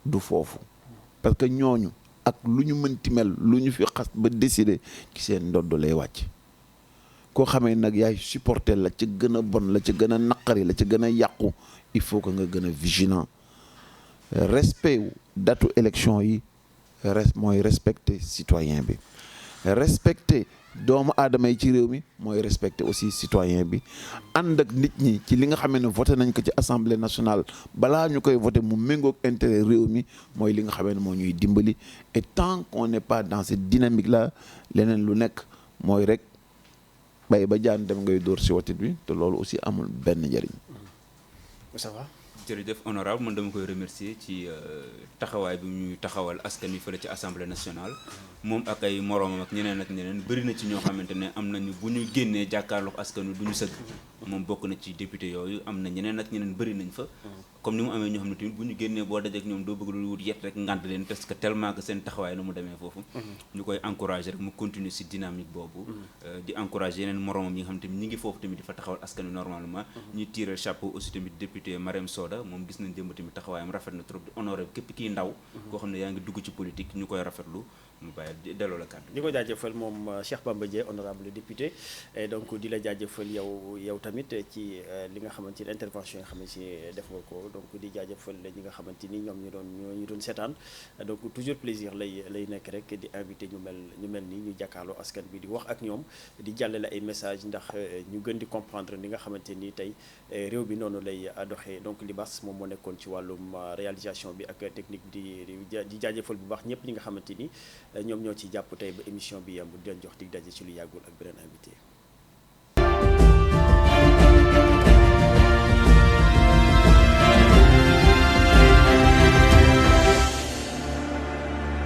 du foofu parce que ñooñu ak lu ñu mënti mel lu ñu fi xas ba décider ci seen ndodd lay wàcc koo xamee nag yaay supporter la ca gën a bon la ca gën a naqari la ca gën a yàqu il faut que nga gën a vigilant respect wu datu élection yi mooy respecter citoyen bi respecter doomu aadama yi ci réew mi mooy respecter aussi citoyen bi ànd ak nit ñi ci li nga xamee ne voté nañ ko ci assemblée nationale balaa ñu koy voté mu méngoog intérêt réew mi mooy li nga xamee ne moo ñuy dimbali et tant qu'on n'est pas dans cette dynamique là leneen lu nekk mooy rek bay ba jaan dem ngay dóor si watit bi te loolu aussi amul benn njëriñ. ça va. jërëjëf honorable man dama koy remercier ci taxawaay bi ñuy taxawal askan wi fële ci assemblée nationale moom ak ay moroomam ak ñeneen bëri na ci ñoo xamante ne am nañu bu ñu génnee jàkkaarloog askan wi du ñu sëgg moom bokk na ci député yooyu am na ñeneen ak ñeneen bëri nañ fa comme ni mu amee ñoo xam ne tamit bu ñu génnee boo dajeek ñoom doo bëgg lu wut yet rek ngànt leen parce que tellement que seen taxawaay na mu demee foofu ñu koy encourager rek mu continuer ci dynamique boobu di encourager yeneen moroomam yi nga xam ne tamit ñi ngi foofu tamit di fa taxawal askan wi normalement ñuy tirer chapeau aussi tamit député Marème Soda moom gis nañ démb tamit taxawaayam rafet na trop di honoré képp kiy ndaw koo xam ne yaa ngi dugg ci politique ñu koy rafetlu mu bàyyi delloo la kàddu di ko jaajëfal moom Cheikh Bamba Dièye honorable député et donc di la jaajëfal yow tamit ci li nga xamante ni intervention yi nga xam ne si def nga ko donc di jaajëfal ñi nga xamante ni ñoom ñu doon seetaan donc toujours plaisir lay nekk rek di invité ñu mel ni ñu jàkkaarloo askan bi di wax ak ñoom di jàllale ay message ndax ñu gën di comprendre li nga xamante ni tey réew bi noonu lay doxee donc Libaas moom moo nekkoon ci wàllum réalisation bi ak technique di jaajëfal bu baax ñëpp ñi nga xamante ni ñoom ñoo ci jàpp tey ba émission bi yemb di leen jox dig daje ci lu yàggul ak beneen invité